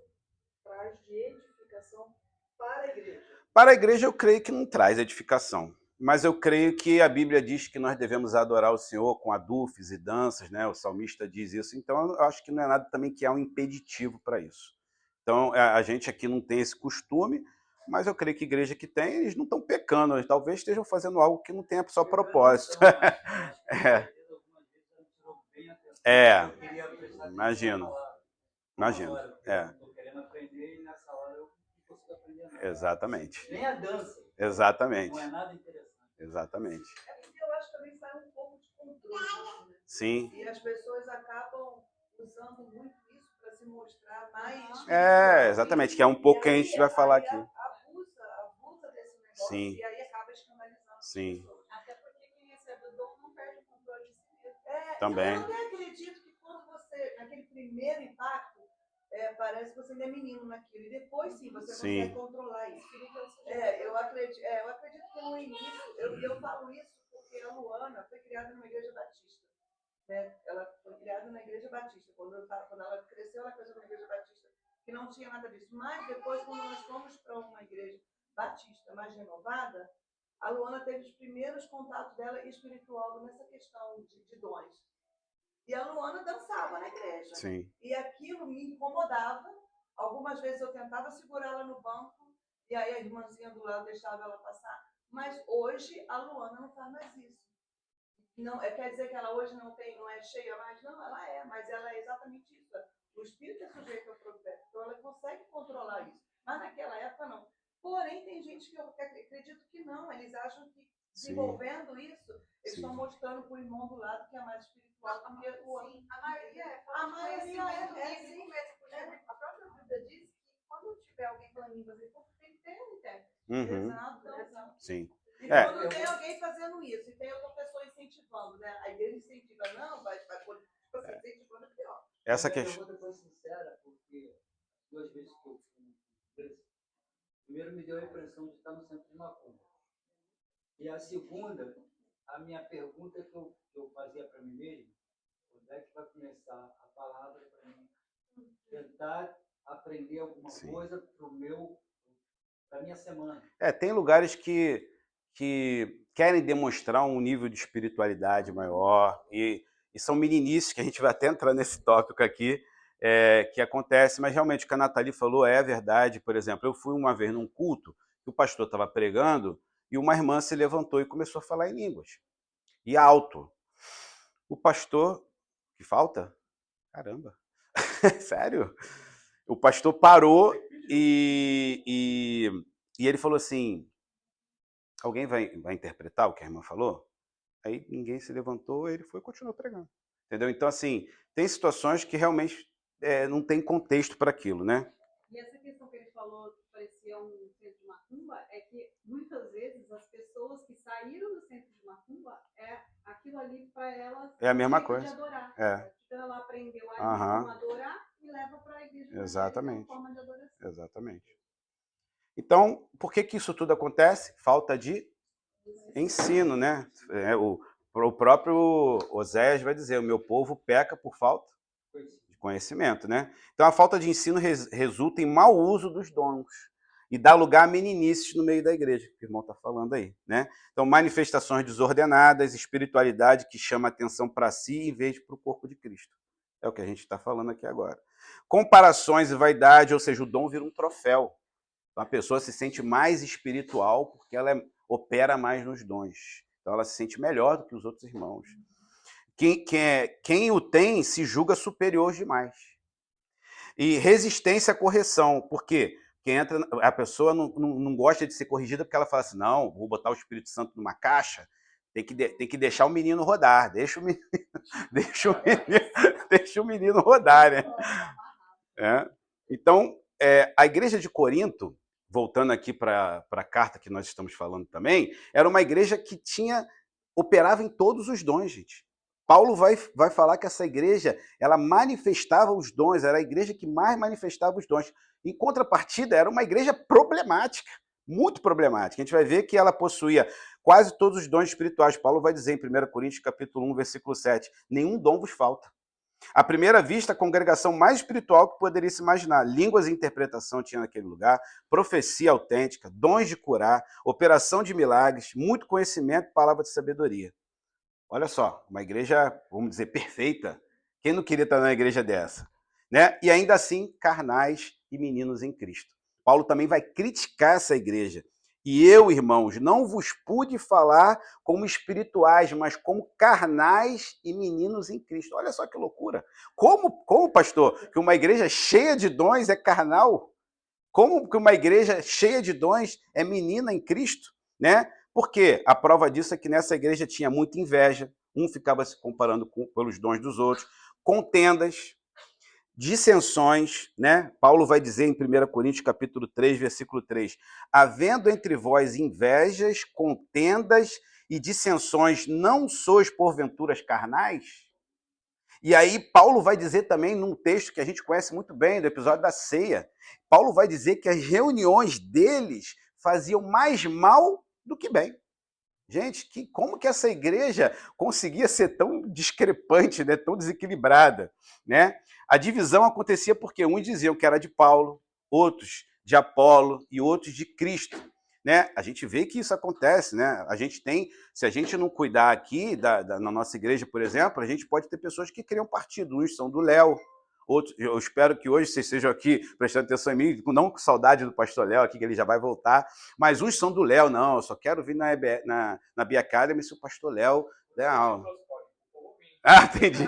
traz de edificação para a igreja? Para a igreja, eu creio que não traz edificação. Mas eu creio que a Bíblia diz que nós devemos adorar o Senhor com adufes e danças, né? O salmista diz isso. Então, eu acho que não é nada também que há um impeditivo para isso. Então, a gente aqui não tem esse costume, mas eu creio que a igreja que tem, eles não estão pecando, eles talvez estejam fazendo algo que não tenha só propósito. É, imagino. Imagino. É. Exatamente. Nem a dança. Exatamente. Não é nada interessante. Exatamente. É porque eu acho que também sai um pouco de controle, né? Sim. E as pessoas acabam usando muito isso para se mostrar mais. Exatamente, que é um pouco que a gente vai falar aqui. Abusa desse negócio. Sim. E aí acaba escandalizando. Sim. Até porque quem recebe o dom não perde o controle de si mesmo. Também. Eu até acredito que quando você, naquele primeiro impacto, parece que você ainda é menino naquilo. E depois sim, você consegue controlar isso. Eu acredito que no início, eu falo isso porque a Luana foi criada numa igreja batista. Né? Ela foi criada na igreja batista. Quando ela cresceu, ela cresceu numa igreja batista que não tinha nada disso. Mas depois, quando nós fomos para uma igreja batista mais renovada, a Luana teve os primeiros contatos dela espiritual nessa questão de dons. E a Luana dançava na igreja. Sim. E aquilo me incomodava. Algumas vezes eu tentava segurar ela no banco, e aí a irmãzinha do lado deixava ela passar. Mas hoje a Luana não faz mais isso. Não, quer dizer que ela hoje não é cheia mais? Não, ela é, mas ela é exatamente isso. O espírito é sujeito ao profeta, então ela consegue controlar isso. Mas naquela época não. Porém, tem gente que eu acredito que não. Eles acham que desenvolvendo isso, eles estão mostrando para o irmão do lado que é mais espiritual do que o outro. A maioria é. A própria Bíblia diz que quando tiver alguém falando em línguas, tem que ter um intérprete. Exato. Sim. E quando tem alguém fazendo isso, e tem outra pessoa incentivando, né? A igreja incentiva, não, vai incentivando é pior. Essa questão. Eu vou ser sincera, porque as 2 vezes que eu fui na igreja, primeiro me deu a impressão de estar no centro de Macumba. E a segunda, a minha pergunta que eu fazia para mim mesmo, quando é que vai começar a palavra para mim? Tentar aprender alguma coisa para minha semana. Tem lugares que querem demonstrar um nível de espiritualidade maior, e são meninices, que a gente vai até entrar nesse tópico aqui, que acontece, mas realmente o que a Nathalie falou é verdade. Por exemplo, eu fui uma vez num culto, que o pastor estava pregando, e uma irmã se levantou e começou a falar em línguas, e alto. O pastor, que falta? Caramba, sério? O pastor parou e ele falou assim, alguém vai interpretar o que a irmã falou? Aí ninguém se levantou, ele foi e continuou pregando. Entendeu? Então, assim, tem situações que realmente não tem contexto para aquilo, né? E essa questão que ele falou, que parecia um centro de macumba, é que muitas vezes as pessoas que saíram do centro de macumba, aquilo ali para elas é a mesma coisa de adorar. Então ela aprendeu ali como adorar e leva para a igreja. Exatamente. Uma forma de adoração. Exatamente. Então, por que isso tudo acontece? Falta de ensino, né? O próprio Oséias vai dizer, o meu povo peca por falta de conhecimento, né? Então, a falta de ensino resulta em mau uso dos dons e dá lugar a meninices no meio da igreja, que o irmão está falando aí, né? Então, manifestações desordenadas, espiritualidade que chama atenção para si em vez de para o corpo de Cristo. É o que a gente está falando aqui agora. Comparações e vaidade, ou seja, o dom vira um troféu. Então, a pessoa se sente mais espiritual porque ela opera mais nos dons. Então, ela se sente melhor do que os outros irmãos. Quem o tem se julga superior demais. E resistência à correção. Por quê? Porque Porque a pessoa não gosta de ser corrigida porque ela fala assim, não, vou botar o Espírito Santo numa caixa, tem que deixar o menino rodar, deixa o menino, deixa o menino rodar, né? Então, a igreja de Corinto, voltando aqui para a carta que nós estamos falando também, era uma igreja que operava em todos os dons, gente. Paulo vai falar que essa igreja, ela manifestava os dons, era a igreja que mais manifestava os dons. Em contrapartida, era uma igreja problemática, muito problemática. A gente vai ver que ela possuía quase todos os dons espirituais. Paulo vai dizer em 1 Coríntios capítulo 1, versículo 7, nenhum dom vos falta. À primeira vista, a congregação mais espiritual que poderia se imaginar. Línguas e interpretação tinha naquele lugar, profecia autêntica, dons de curar, operação de milagres, muito conhecimento, palavra de sabedoria. Olha só, uma igreja, vamos dizer, perfeita. Quem não queria estar numa igreja dessa? Né? E ainda assim, carnais e meninos em Cristo. Paulo também vai criticar essa igreja. E eu, irmãos, não vos pude falar como espirituais, mas como carnais e meninos em Cristo. Olha só que loucura. Como, pastor, que uma igreja cheia de dons é carnal? Como que uma igreja cheia de dons é menina em Cristo? Né? Porque a prova disso é que nessa igreja tinha muita inveja, um ficava se comparando pelos dons dos outros, contendas, dissensões, né? Paulo vai dizer em 1 Coríntios capítulo 3, versículo 3, havendo entre vós invejas, contendas e dissensões, não sois porventuras carnais? E aí Paulo vai dizer também num texto que a gente conhece muito bem, do episódio da ceia, Paulo vai dizer que as reuniões deles faziam mais mal do que bem. Gente, como que essa igreja conseguia ser tão discrepante, né, tão desequilibrada? Né? A divisão acontecia porque uns diziam que era de Paulo, outros de Apolo e outros de Cristo. Né? A gente vê que isso acontece. Né? A gente tem, se a gente não cuidar aqui na nossa igreja, por exemplo, a gente pode ter pessoas que criam partido. Uns são do Léo, outros, eu espero que hoje vocês estejam aqui prestando atenção em mim, não com saudade do pastor Léo aqui, que ele já vai voltar, mas uns são do Léo, não, eu só quero vir na Bia Academy se o pastor Léo der a aula. Ah, entendi.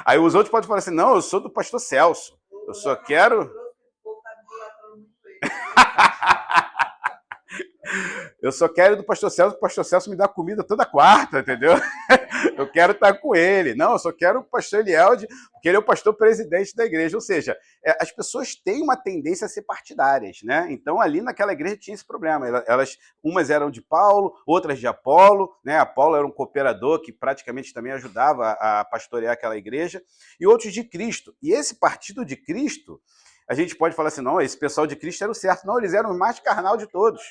Aí os outros podem falar assim, não, eu sou do pastor Celso, eu só quero... Eu só quero do pastor Celso, o pastor Celso me dá comida toda quarta, entendeu? Eu quero estar com ele. Não, eu só quero o pastor Elielde, porque ele é o pastor presidente da igreja. Ou seja, as pessoas têm uma tendência a ser partidárias, né? Então, ali naquela igreja tinha esse problema. Umas eram de Paulo, outras de Apolo, né? Apolo era um cooperador que praticamente também ajudava a pastorear aquela igreja, e outros de Cristo. E esse partido de Cristo, a gente pode falar assim, não, esse pessoal de Cristo era o certo. Não, eles eram o mais carnal de todos.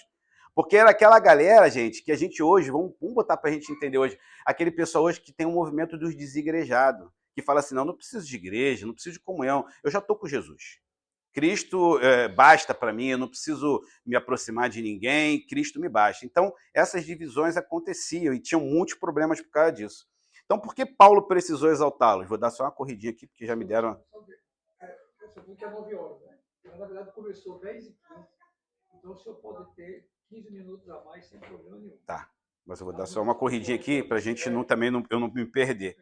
Porque era aquela galera, gente, que a gente hoje, vamos botar para a gente entender hoje, aquele pessoal hoje que tem um movimento dos desigrejados, que fala assim, não preciso de igreja, não preciso de comunhão, eu já estou com Jesus. Cristo basta para mim, eu não preciso me aproximar de ninguém, Cristo me basta. Então, essas divisões aconteciam e tinham muitos problemas por causa disso. Então, por que Paulo precisou exaltá-los? Vou dar só uma corridinha aqui, porque já me deram... Você viu que é 9 horas, né? Mas, na verdade, começou 10h15, então o senhor pode ter 15 minutos a mais sem problema nenhum. Tá, mas eu vou dar só uma corridinha aqui para a gente eu não me perder.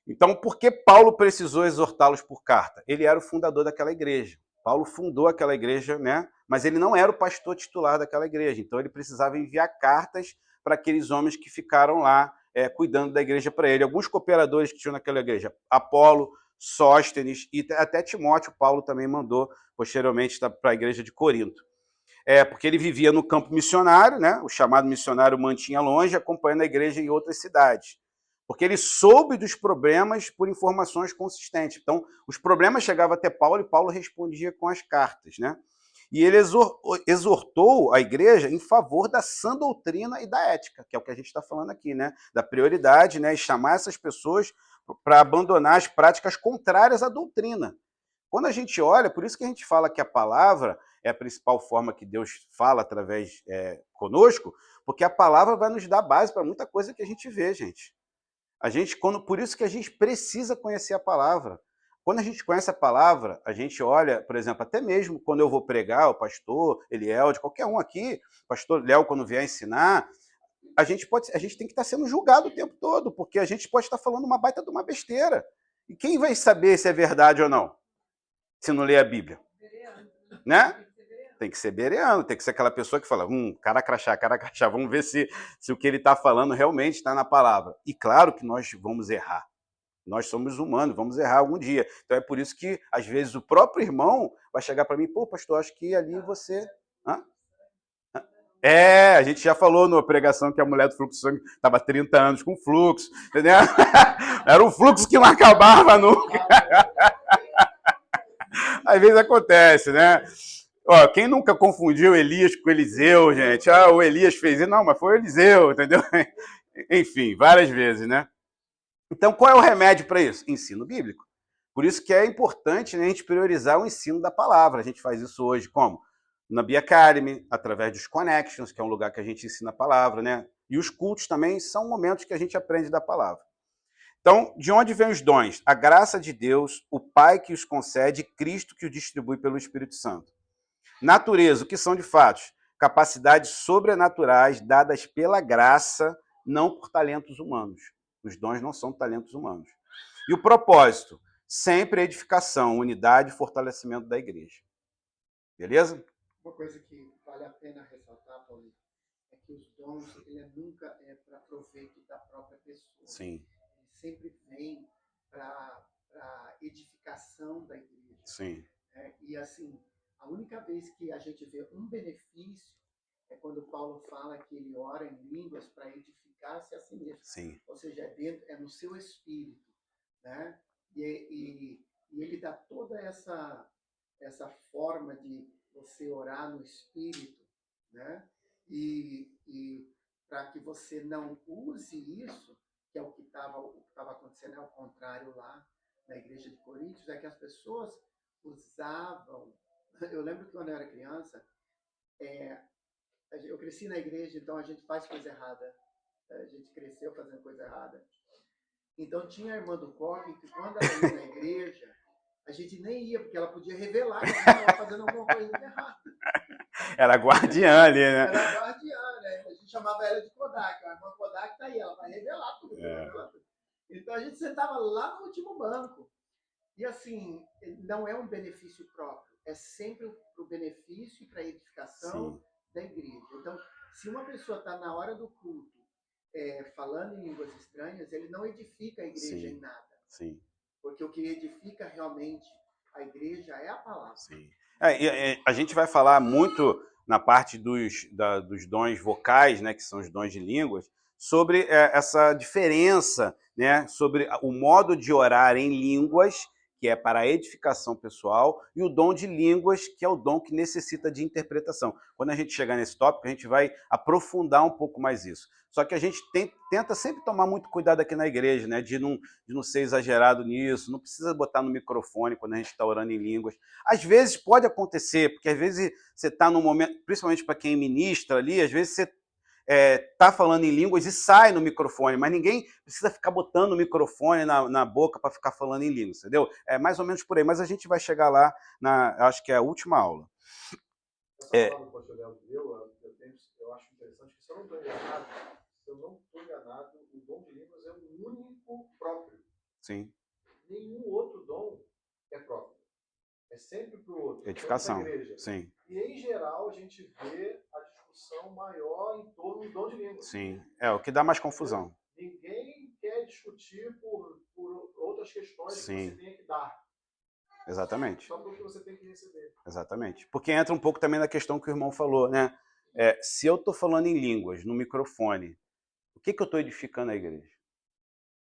Então, por que Paulo precisou exortá-los por carta? Ele era o fundador daquela igreja. Paulo fundou aquela igreja, né? Mas ele não era o pastor titular daquela igreja. Então, ele precisava enviar cartas para aqueles homens que ficaram lá cuidando da igreja para ele. Alguns cooperadores que tinham naquela igreja, Apolo, Sóstenes e até Timóteo, Paulo também mandou posteriormente para a igreja de Corinto. Porque ele vivia no campo missionário, né? O chamado missionário mantinha longe, acompanhando a igreja em outras cidades. Porque ele soube dos problemas por informações consistentes. Então, os problemas chegavam até Paulo e Paulo respondia com as cartas, né? E ele exortou a igreja em favor da sã doutrina e da ética, que é o que a gente está falando aqui, né? Da prioridade, né? E chamar essas pessoas para abandonar as práticas contrárias à doutrina. Quando a gente olha, por isso que a gente fala que a palavra é a principal forma que Deus fala através conosco, porque a palavra vai nos dar base para muita coisa que a gente vê, gente. Por isso que a gente precisa conhecer a palavra. Quando a gente conhece a palavra, a gente olha, por exemplo, até mesmo quando eu vou pregar, o pastor Elielde, qualquer um aqui, o pastor Léo, quando vier ensinar, a gente tem que estar sendo julgado o tempo todo, porque a gente pode estar falando uma baita de uma besteira. E quem vai saber se é verdade ou não? Se não ler a Bíblia. né? Tem que ser bereano, tem que ser aquela pessoa que fala, cara crachá, vamos ver se o que ele está falando realmente está na palavra. E claro que nós vamos errar. Nós somos humanos, vamos errar algum dia. Então é por isso que, às vezes, o próprio irmão vai chegar para mim, pô, pastor, acho que ali você... Hã? A gente já falou numa pregação que a mulher do fluxo de sangue estava 30 anos com fluxo, entendeu? Era um fluxo que não acabava nunca. Às vezes acontece, né? Ó, quem nunca confundiu Elias com Eliseu, gente? O Elias fez isso. Não, mas foi o Eliseu, entendeu? Enfim, várias vezes, né? Então, qual é o remédio para isso? Ensino bíblico. Por isso que é importante, né, a gente priorizar o ensino da palavra. A gente faz isso hoje como? Na Bia Academy, através dos Connections, que é um lugar que a gente ensina a palavra, né? E os cultos também são momentos que a gente aprende da palavra. Então, de onde vêm os dons? A graça de Deus, o Pai que os concede, Cristo que os distribui pelo Espírito Santo. Natureza, o que são de fato? Capacidades sobrenaturais dadas pela graça, não por talentos humanos. Os dons não são talentos humanos. E o propósito? Sempre edificação, unidade e fortalecimento da igreja. Beleza? Uma coisa que vale a pena ressaltar, Paulinho, é que os dons, ele nunca é para proveito da própria pessoa. Sim. Ele sempre vem para edificação da igreja. Sim. E assim, a única vez que a gente vê um benefício é quando Paulo fala que ele ora em línguas para edificar-se a si mesmo. Sim. Ou seja, é no seu espírito, né? E ele dá toda essa forma de você orar no espírito, né? E para que você não use isso, que é o que estava acontecendo, ao contrário lá na igreja de Coríntios, é que as pessoas usavam. Eu lembro que quando eu era criança, eu cresci na igreja, então a gente faz coisa errada. A gente cresceu fazendo coisa errada. Então tinha a irmã do Corre que quando ela ia na igreja, a gente nem ia, porque ela podia revelar que a gente estava fazendo alguma coisa errada. Era guardiã ali, né? Era guardiã, né? A gente chamava ela de Kodak. A irmã Kodak está aí, ela vai revelar tudo. Então a gente sentava lá no último banco. E assim, não é um benefício próprio, é sempre para o benefício e para a edificação da igreja. Então, se uma pessoa está na hora do culto falando em línguas estranhas, ele não edifica a igreja em nada. Sim. Porque o que edifica realmente a igreja é a palavra. Sim. A gente vai falar muito na parte dos dons vocais, né, que são os dons de línguas, sobre essa diferença, né, sobre o modo de orar em línguas, que é para a edificação pessoal, e o dom de línguas, que é o dom que necessita de interpretação. Quando a gente chegar nesse tópico, a gente vai aprofundar um pouco mais isso. Só que a gente tenta sempre tomar muito cuidado aqui na igreja, né? De não ser exagerado nisso, não precisa botar no microfone quando a gente está orando em línguas. Às vezes pode acontecer, porque às vezes você está num momento, principalmente para quem ministra ali, às vezes você está falando em línguas e sai no microfone, mas ninguém precisa ficar botando o microfone na boca para ficar falando em línguas, entendeu? É mais ou menos por aí, mas a gente vai chegar lá, acho que é a última aula. Essa palavra que o pastor Leandro deu, eu acho interessante que, se eu não estou enganado, o dom de línguas é um único próprio. Sim. Nenhum outro dom é próprio. É sempre para o outro. Edificação. Sim. E, em geral, a gente vê a discussão maior em torno do dom de línguas. Sim. É o que dá mais confusão. Ninguém quer discutir por outras questões que você tenha que dar. Exatamente. Só porque você tem que receber. Exatamente. Porque entra um pouco também na questão que o irmão falou, né? Se eu estou falando em línguas, no microfone, o que eu estou edificando a igreja?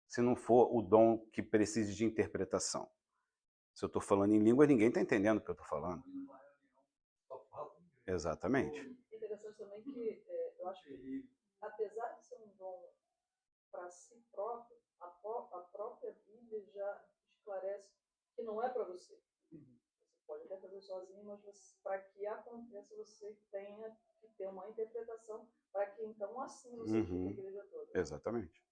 Se não for o dom que precise de interpretação. Se eu estou falando em línguas, ninguém está entendendo o que eu estou falando. Exatamente. Interessante também que eu acho que, apesar de ser um dom para si próprio, a própria Bíblia já esclarece que não é para você. Você pode até fazer sozinho, mas para que aconteça, você tenha que ter uma interpretação para que então assim você edifique a igreja toda. Exatamente.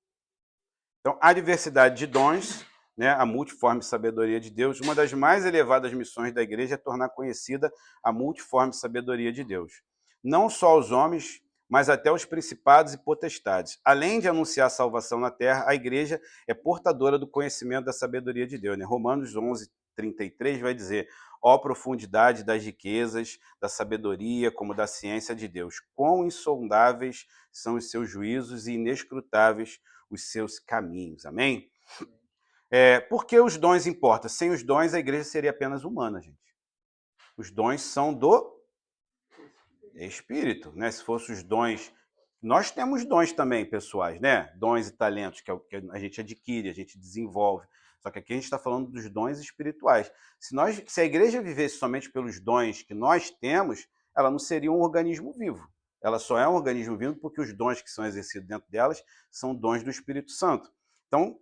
Então, a diversidade de dons, né, a multiforme sabedoria de Deus, uma das mais elevadas missões da igreja é tornar conhecida a multiforme sabedoria de Deus. Não só aos homens, mas até aos principados e potestades. Além de anunciar a salvação na terra, a igreja é portadora do conhecimento da sabedoria de Deus. Né? Romanos 11, 33 vai dizer: ó profundidade das riquezas, da sabedoria, como da ciência de Deus. Quão insondáveis são os seus juízos e inescrutáveis os seus caminhos. Amém? Por que os dons importam? Sem os dons, a igreja seria apenas humana, gente. Os dons são do Espírito, né? Se fossem os dons... Nós temos dons também pessoais, né? Dons e talentos que a gente adquire, a gente desenvolve. Só que aqui a gente está falando dos dons espirituais. Se a igreja vivesse somente pelos dons que nós temos, ela não seria um organismo vivo. Ela só é um organismo vivo porque os dons que são exercidos dentro delas são dons do Espírito Santo. Então,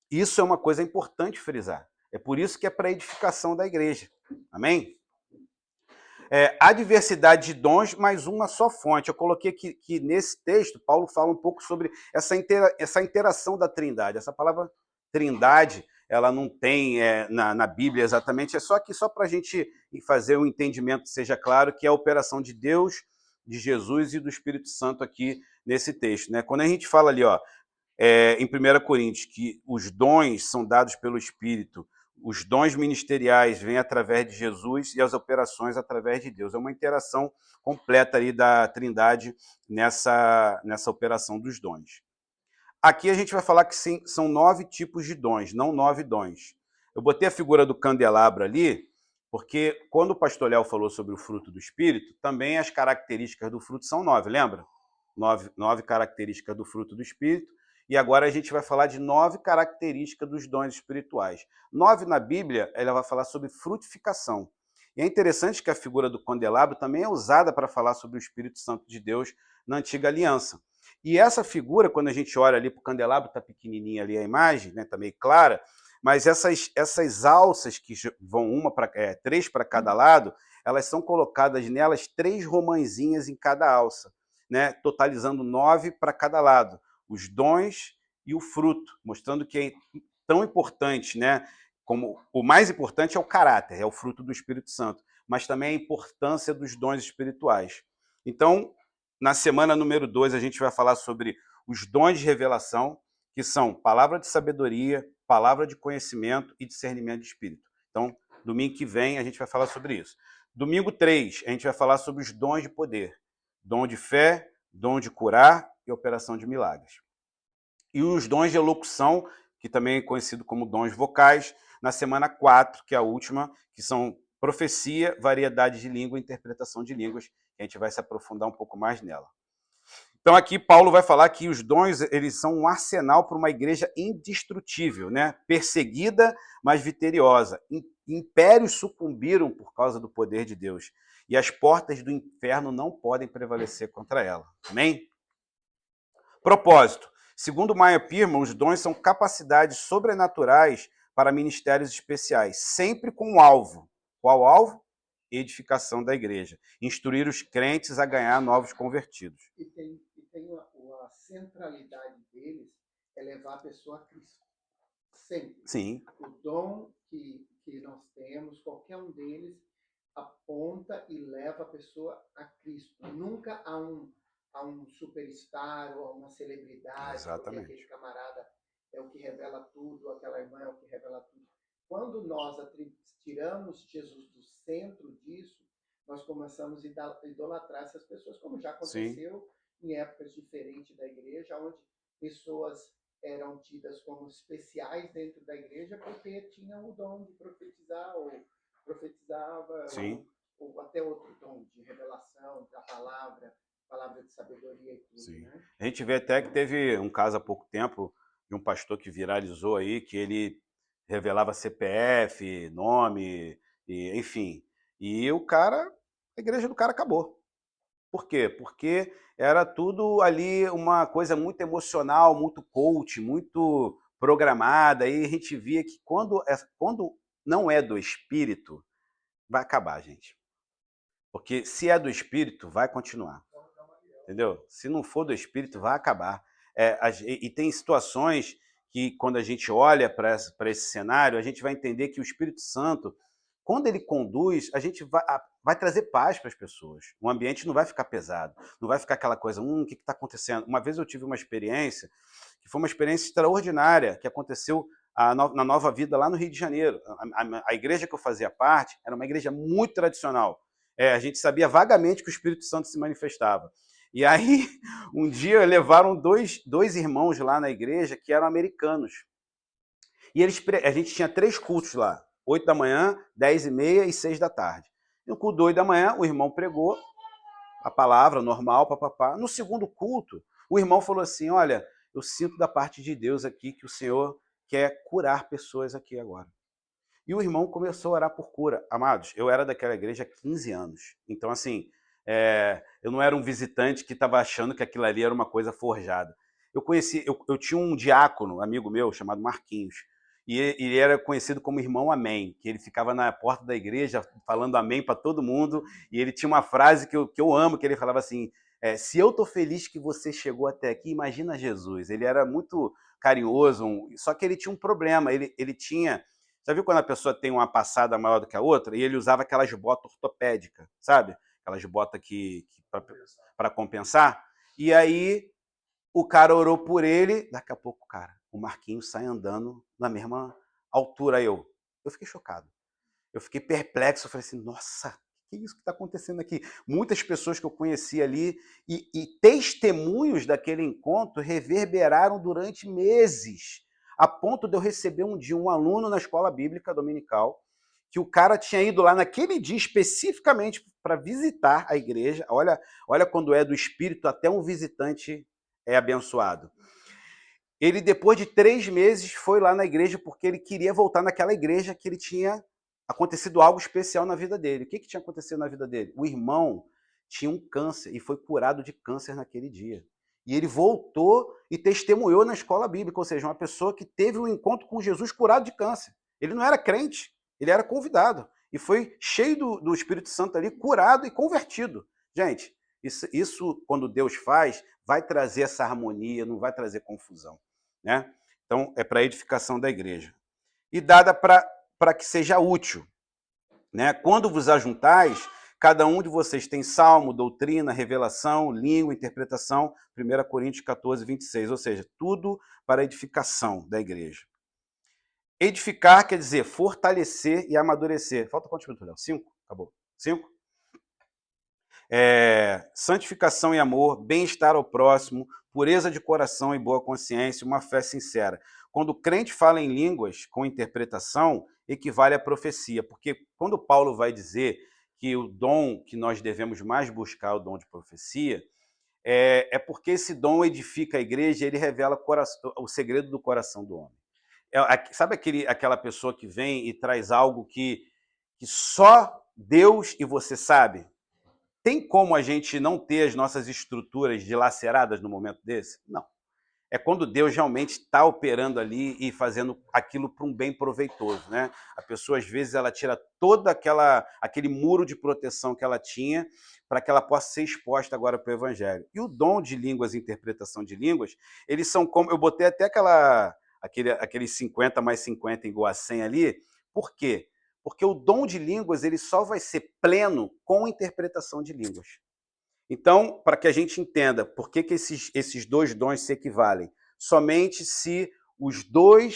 isso é uma coisa importante frisar. É por isso que é para a edificação da igreja. Amém? Há diversidade de dons, mas uma só fonte. Eu coloquei que nesse texto, Paulo fala um pouco sobre essa interação da Trindade. Essa palavra Trindade, ela não tem na Bíblia exatamente, é só para a gente fazer um entendimento, seja claro, que é a operação de Deus, de Jesus e do Espírito Santo aqui nesse texto, né? Quando a gente fala ali, em 1 Coríntios, que os dons são dados pelo Espírito, os dons ministeriais vêm através de Jesus e as operações através de Deus. É uma interação completa ali da Trindade nessa operação dos dons. Aqui a gente vai falar que sim, são 9 tipos de dons, não 9 dons. Eu botei a figura do candelabro ali, porque quando o pastor Léo falou sobre o fruto do Espírito, também as características do fruto são 9, lembra? 9 características do fruto do Espírito. E agora a gente vai falar de 9 características dos dons espirituais. 9 na Bíblia, ela vai falar sobre frutificação. E é interessante que a figura do candelabro também é usada para falar sobre o Espírito Santo de Deus na Antiga Aliança. E essa figura, quando a gente olha ali para o candelabro, está pequenininha ali a imagem, né, está meio clara, mas essas alças que vão 3 para cada lado, elas são colocadas nelas 3 romãzinhas em cada alça, né, totalizando 9 para cada lado. Os dons e o fruto, mostrando que é tão importante, né? Como o mais importante é o caráter, é o fruto do Espírito Santo, mas também a importância dos dons espirituais. Então, na semana número 2, a gente vai falar sobre os dons de revelação, que são palavra de sabedoria, palavra de conhecimento e discernimento de espírito. Então, domingo que vem a gente vai falar sobre isso. Domingo 3, a gente vai falar sobre os dons de poder, dom de fé, dom de curar e operação de milagres. E os dons de elocução, que também é conhecido como dons vocais, na semana 4, que é a última, que são profecia, variedade de língua e interpretação de línguas, que a gente vai se aprofundar um pouco mais nela. Então aqui Paulo vai falar que os dons eles são um arsenal para uma igreja indestrutível, né? Perseguida, mas vitoriosa. Impérios sucumbiram por causa do poder de Deus. E as portas do inferno não podem prevalecer contra ela. Amém? Propósito. Segundo Meyer Pearman, os dons são capacidades sobrenaturais para ministérios especiais, sempre com um alvo. Qual alvo? Edificação da igreja. Instruir os crentes a ganhar novos convertidos. E tem a centralidade deles é levar a pessoa a Cristo. Sempre. Sim. O dom que nós temos, qualquer um deles, aponta e leva a pessoa a Cristo. Nunca a um superstar ou a uma celebridade. Exatamente. Porque aquele camarada é o que revela tudo, aquela irmã é o que revela tudo. Quando nós tiramos Jesus do centro disso, nós começamos a idolatrar essas pessoas, como já aconteceu Sim. em épocas diferentes da igreja, onde pessoas eram tidas como especiais dentro da igreja porque tinham o dom de profetizar ou profetizava ou até outro dom de revelação da palavra de sabedoria e tudo. Sim. Né? A gente vê até que teve um caso há pouco tempo de um pastor que viralizou aí, que ele revelava CPF, nome, enfim. E a igreja do cara acabou. Por quê? Porque era tudo ali uma coisa muito emocional, muito coach, muito programada, e a gente via que quando não é do Espírito, vai acabar, gente. Porque se é do Espírito, vai continuar. Entendeu? Se não for do Espírito, vai acabar. E tem situações que, quando a gente olha para esse cenário, a gente vai entender que o Espírito Santo, quando ele conduz, a gente vai trazer paz para as pessoas. O ambiente não vai ficar pesado, não vai ficar aquela coisa, o que está acontecendo? Uma vez eu tive uma experiência, que foi uma experiência extraordinária, que aconteceu na Nova Vida, lá no Rio de Janeiro. A igreja que eu fazia parte era uma igreja muito tradicional. A gente sabia vagamente que o Espírito Santo se manifestava. E aí, um dia, levaram dois irmãos lá na igreja que eram americanos. E a gente tinha 3 cultos lá, 8 da manhã, 10h30 e 6 da tarde. No culto 8 da manhã, o irmão pregou a palavra normal, papapá. No segundo culto, o irmão falou assim, olha, eu sinto da parte de Deus aqui que o Senhor quer curar pessoas aqui agora. E o irmão começou a orar por cura. Amados, eu era daquela igreja há 15 anos. Então, assim, eu não era um visitante que estava achando que aquilo ali era uma coisa forjada. Eu tinha um diácono, amigo meu, chamado Marquinhos. E ele era conhecido como Irmão Amém, que ele ficava na porta da igreja falando amém para todo mundo. E ele tinha uma frase que eu amo, que ele falava assim, se eu estou feliz que você chegou até aqui, imagina Jesus. Ele era muito carinhoso, só que ele tinha um problema. Ele tinha... Já viu quando a pessoa tem uma passada maior do que a outra? E ele usava aquelas botas ortopédicas, sabe? Aquelas botas para compensar. E aí o cara orou por ele, daqui a pouco, cara, o Marquinhos sai andando na mesma altura. Eu fiquei chocado. Eu fiquei perplexo. Eu falei assim, nossa, que é isso que está acontecendo aqui? Muitas pessoas que eu conheci ali e testemunhos daquele encontro reverberaram durante meses, a ponto de eu receber um dia um aluno na escola bíblica dominical, que o cara tinha ido lá naquele dia especificamente para visitar a igreja. Olha quando é do Espírito, até um visitante é abençoado. Ele, depois de 3 meses, foi lá na igreja porque ele queria voltar naquela igreja que ele tinha acontecido algo especial na vida dele. O que tinha acontecido na vida dele? O irmão tinha um câncer e foi curado de câncer naquele dia. E ele voltou e testemunhou na escola bíblica, ou seja, uma pessoa que teve um encontro com Jesus curado de câncer. Ele não era crente, ele era convidado. E foi cheio do Espírito Santo ali, curado e convertido. Gente, isso quando Deus faz, vai trazer essa harmonia, não vai trazer confusão, né? Então, é para a edificação da igreja. E dada para que seja útil, né? Quando vos ajuntais, cada um de vocês tem salmo, doutrina, revelação, língua, interpretação, 1 Coríntios 14, 26, ou seja, tudo para a edificação da igreja. Edificar quer dizer fortalecer e amadurecer. Falta quantos minutos, Léo? 5? Acabou. 5? Santificação e amor, bem-estar ao próximo, pureza de coração e boa consciência, uma fé sincera. Quando o crente fala em línguas com interpretação, equivale à profecia, porque quando Paulo vai dizer que o dom que nós devemos mais buscar, o dom de profecia, é porque esse dom edifica a igreja, ele revela o segredo do coração do homem. Sabe aquela pessoa que vem e traz algo que só Deus e você sabe? Tem como a gente não ter as nossas estruturas dilaceradas no momento desse? Não. É quando Deus realmente está operando ali e fazendo aquilo para um bem proveitoso, né? A pessoa, às vezes, ela tira todo aquele muro de proteção que ela tinha para que ela possa ser exposta agora para o Evangelho. E o dom de línguas e interpretação de línguas, eles são como... Eu botei até aqueles 50 mais 50 igual a 100 ali. Por quê? Porque o dom de línguas ele só vai ser pleno com interpretação de línguas. Então, para que a gente entenda por que esses 2 dons se equivalem, somente se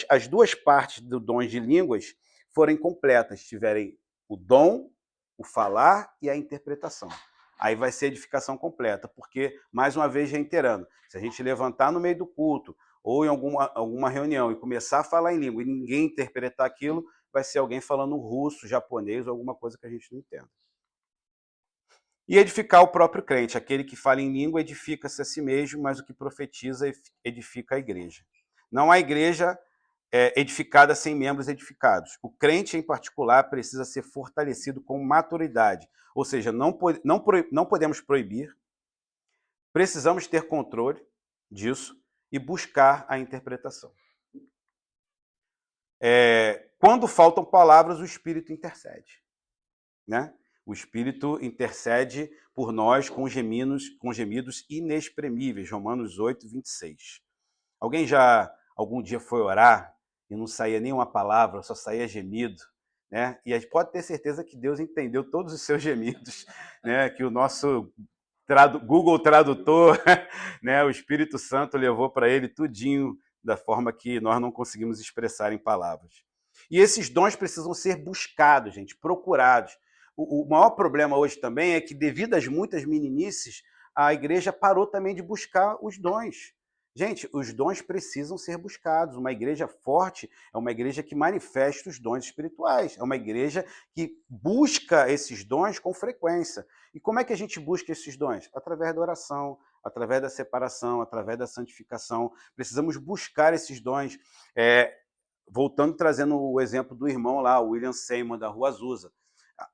as duas partes do dom de línguas forem completas, tiverem o dom, o falar e a interpretação. Aí vai ser edificação completa, porque, mais uma vez, reiterando, se a gente levantar no meio do culto ou em alguma reunião e começar a falar em língua e ninguém interpretar aquilo, vai ser alguém falando russo, japonês ou alguma coisa que a gente não entenda. E edificar o próprio crente. Aquele que fala em língua edifica-se a si mesmo, mas o que profetiza edifica a igreja. Não há igreja edificada sem membros edificados. O crente, em particular, precisa ser fortalecido com maturidade. Ou seja, não podemos proibir, precisamos ter controle disso e buscar a interpretação. Quando faltam palavras, o Espírito intercede, né? O Espírito intercede por nós com gemidos inexprimíveis. Romanos 8, 26. Alguém já algum dia foi orar e não saía nenhuma palavra, só saía gemido, né? E a gente pode ter certeza que Deus entendeu todos os seus gemidos, né? Que o nosso Google Tradutor, né? O Espírito Santo levou para ele tudinho da forma que nós não conseguimos expressar em palavras. E esses dons precisam ser buscados, gente, procurados. O maior problema hoje também é que, devido às muitas meninices, a igreja parou também de buscar os dons. Gente, os dons precisam ser buscados. Uma igreja forte é uma igreja que manifesta os dons espirituais. É uma igreja que busca esses dons com frequência. E como é que a gente busca esses dons? Através da oração, através da separação, através da santificação. Precisamos buscar esses dons. Voltando, trazendo o exemplo do irmão lá, o William Seymour, da Rua Azusa.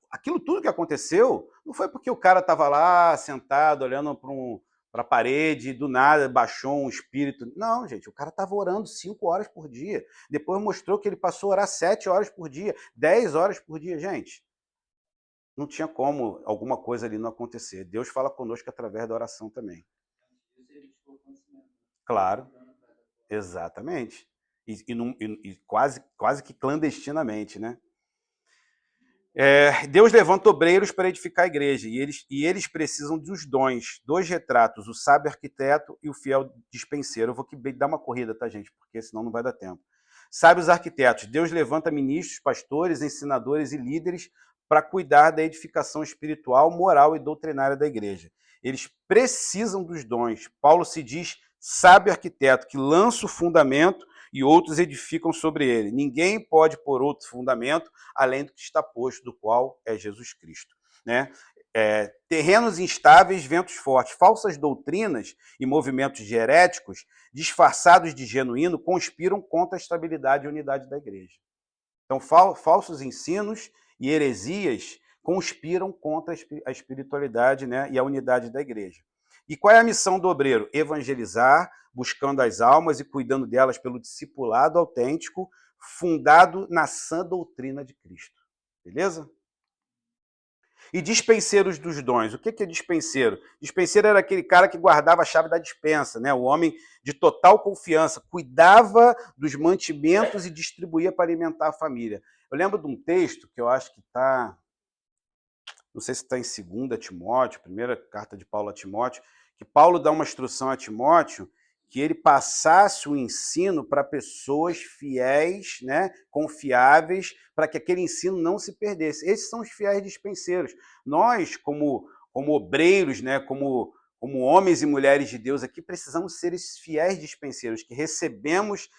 Aquilo tudo que aconteceu não foi porque o cara estava lá sentado, olhando para a parede, e do nada baixou um espírito. Não, gente, o cara estava orando 5 horas por dia. Depois mostrou que ele passou a orar 7 horas por dia, 10 horas por dia. Gente, não tinha como alguma coisa ali não acontecer. Deus fala conosco através da oração também. Claro, exatamente. E quase que clandestinamente, né? Deus levanta obreiros para edificar a igreja, e eles precisam dos dons, 2 retratos, o sábio arquiteto e o fiel dispenseiro. Eu vou dar uma corrida, tá, gente? Porque senão não vai dar tempo. Sábios arquitetos, Deus levanta ministros, pastores, ensinadores e líderes para cuidar da edificação espiritual, moral e doutrinária da igreja. Eles precisam dos dons. Paulo se diz sábio arquiteto, que lança o fundamento e outros edificam sobre ele. Ninguém pode pôr outro fundamento além do que está posto, do qual é Jesus Cristo. Né? Terrenos instáveis, ventos fortes, falsas doutrinas e movimentos heréticos, disfarçados de genuíno, conspiram contra a estabilidade e unidade da igreja. Então, falsos ensinos e heresias conspiram contra a espiritualidade, né, e a unidade da igreja. E qual é a missão do obreiro? Evangelizar, buscando as almas e cuidando delas pelo discipulado autêntico, fundado na sã doutrina de Cristo. Beleza? E dispenseiros dos dons. O que é dispenseiro? Dispenseiro era aquele cara que guardava a chave da dispensa, né? O homem de total confiança, cuidava dos mantimentos e distribuía para alimentar a família. Eu lembro de um texto que eu acho que está, não sei se está em 2 Timóteo, primeira carta de Paulo a Timóteo, que Paulo dá uma instrução a Timóteo que ele passasse o ensino para pessoas fiéis, né, confiáveis, para que aquele ensino não se perdesse. Esses são os fiéis dispenseiros. Nós, como obreiros, né, como homens e mulheres de Deus aqui, precisamos ser esses fiéis dispenseiros, que recebemos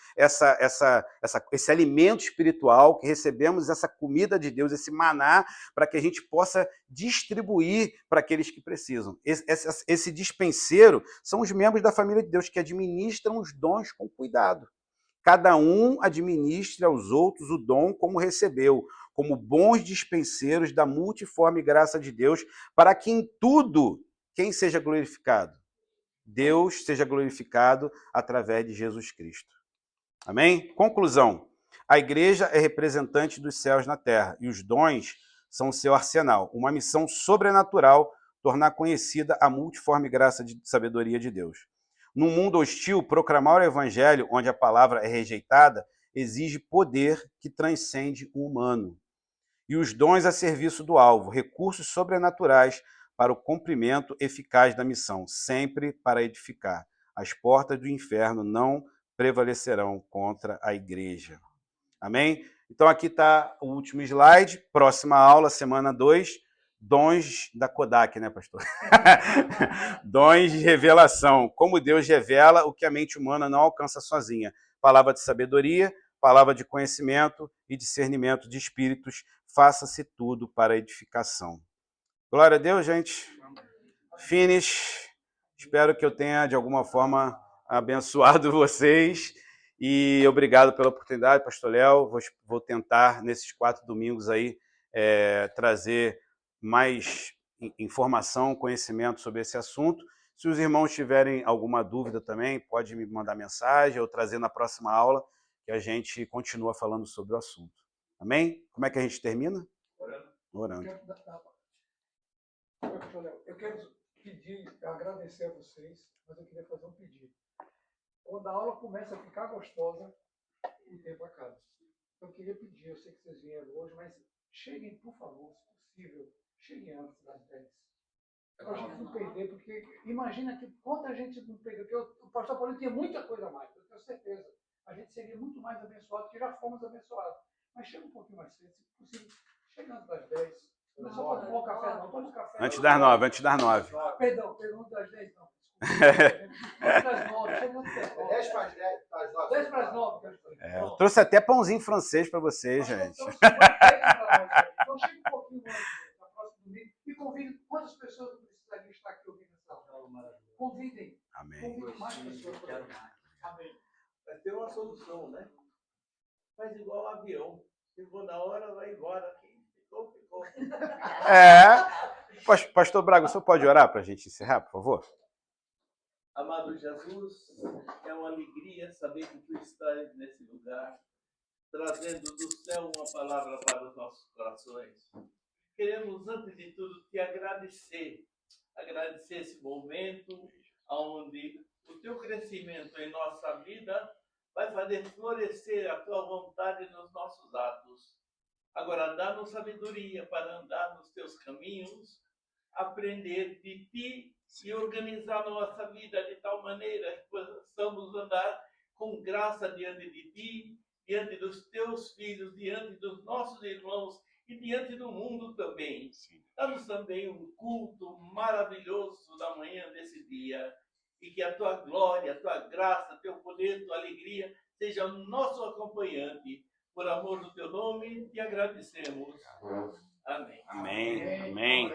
esse alimento espiritual, que recebemos essa comida de Deus, esse maná, para que a gente possa distribuir para aqueles que precisam. Esse dispenseiro são os membros da família de Deus que administram os dons com cuidado. Cada um administra aos outros o dom como recebeu, como bons dispenseiros da multiforme graça de Deus, para que em tudo quem seja glorificado? Deus seja glorificado através de Jesus Cristo. Amém? Conclusão. A igreja é representante dos céus na terra e os dons são o seu arsenal. Uma missão sobrenatural, tornar conhecida a multiforme graça de sabedoria de Deus. Num mundo hostil, proclamar o evangelho, onde a palavra é rejeitada, exige poder que transcende o humano. E os dons a serviço do alvo, recursos sobrenaturais para o cumprimento eficaz da missão, sempre para edificar. As portas do inferno não prevalecerão contra a igreja. Amém? Então aqui está o último slide, próxima aula, semana 2, dons da Kodak, né, pastor? Dons de revelação, como Deus revela o que a mente humana não alcança sozinha. Palavra de sabedoria, palavra de conhecimento e discernimento de espíritos, faça-se tudo para edificação. Glória a Deus, gente. Finish. Espero que eu tenha, de alguma forma, abençoado vocês. E obrigado pela oportunidade, pastor Léo. Vou tentar, nesses 4 domingos aí, trazer mais informação, conhecimento sobre esse assunto. Se os irmãos tiverem alguma dúvida também, pode me mandar mensagem ou trazer na próxima aula, que a gente continua falando sobre o assunto. Amém? Como é que a gente termina? Orando. Eu quero pedir, agradecer a vocês, mas eu queria fazer um pedido. Quando a aula começa a ficar gostosa, o tempo acaba. Eu queria pedir, eu sei que vocês vieram hoje, mas cheguem, por favor, se possível, cheguem antes das 10. para a gente não perder, porque imagina que quanta gente não perdeu, porque o pastor Paulinho tinha muita coisa a mais, eu tenho certeza. A gente seria muito mais abençoado, porque já fomos abençoados. Mas chega um pouquinho mais cedo, se possível, chegando das 10. Não é só para tomar o café, não. Toma o café. Antes das 9, antes das 9. Perdão, das 10 não. Antes das 9, chegando das 9. 10 para as 10, para as 9. 10 para as 9. Eu trouxe até pãozinho francês para vocês, gente. Então chega um pouquinho antes, na próxima domingo, e convide quantas pessoas não precisariam estar aqui ouvindo essa aula. Convidem. Amém. Convidem mais pessoas. Amém. Vai ter uma solução, né? Faz igual o avião. Chegou na hora, vai embora. Quem ficou, ficou. Pastor Braga, o senhor pode orar para a gente encerrar, por favor? Amado Jesus, é uma alegria saber que tu estás nesse lugar, trazendo do céu uma palavra para os nossos corações. Queremos, antes de tudo, te agradecer esse momento onde o teu crescimento em nossa vida vai fazer florescer a tua vontade nos nossos atos. Agora, dá-nos sabedoria para andar nos teus caminhos, aprender de ti e organizar nossa vida de tal maneira que possamos andar com graça diante de ti, diante dos teus filhos, diante dos nossos irmãos e diante do mundo também. Dá-nos também um culto maravilhoso da manhã desse dia e que a tua glória, a tua graça, teu poder, tua alegria seja o nosso acompanhante. Por amor do teu nome, te agradecemos. Amém. Amém. Amém.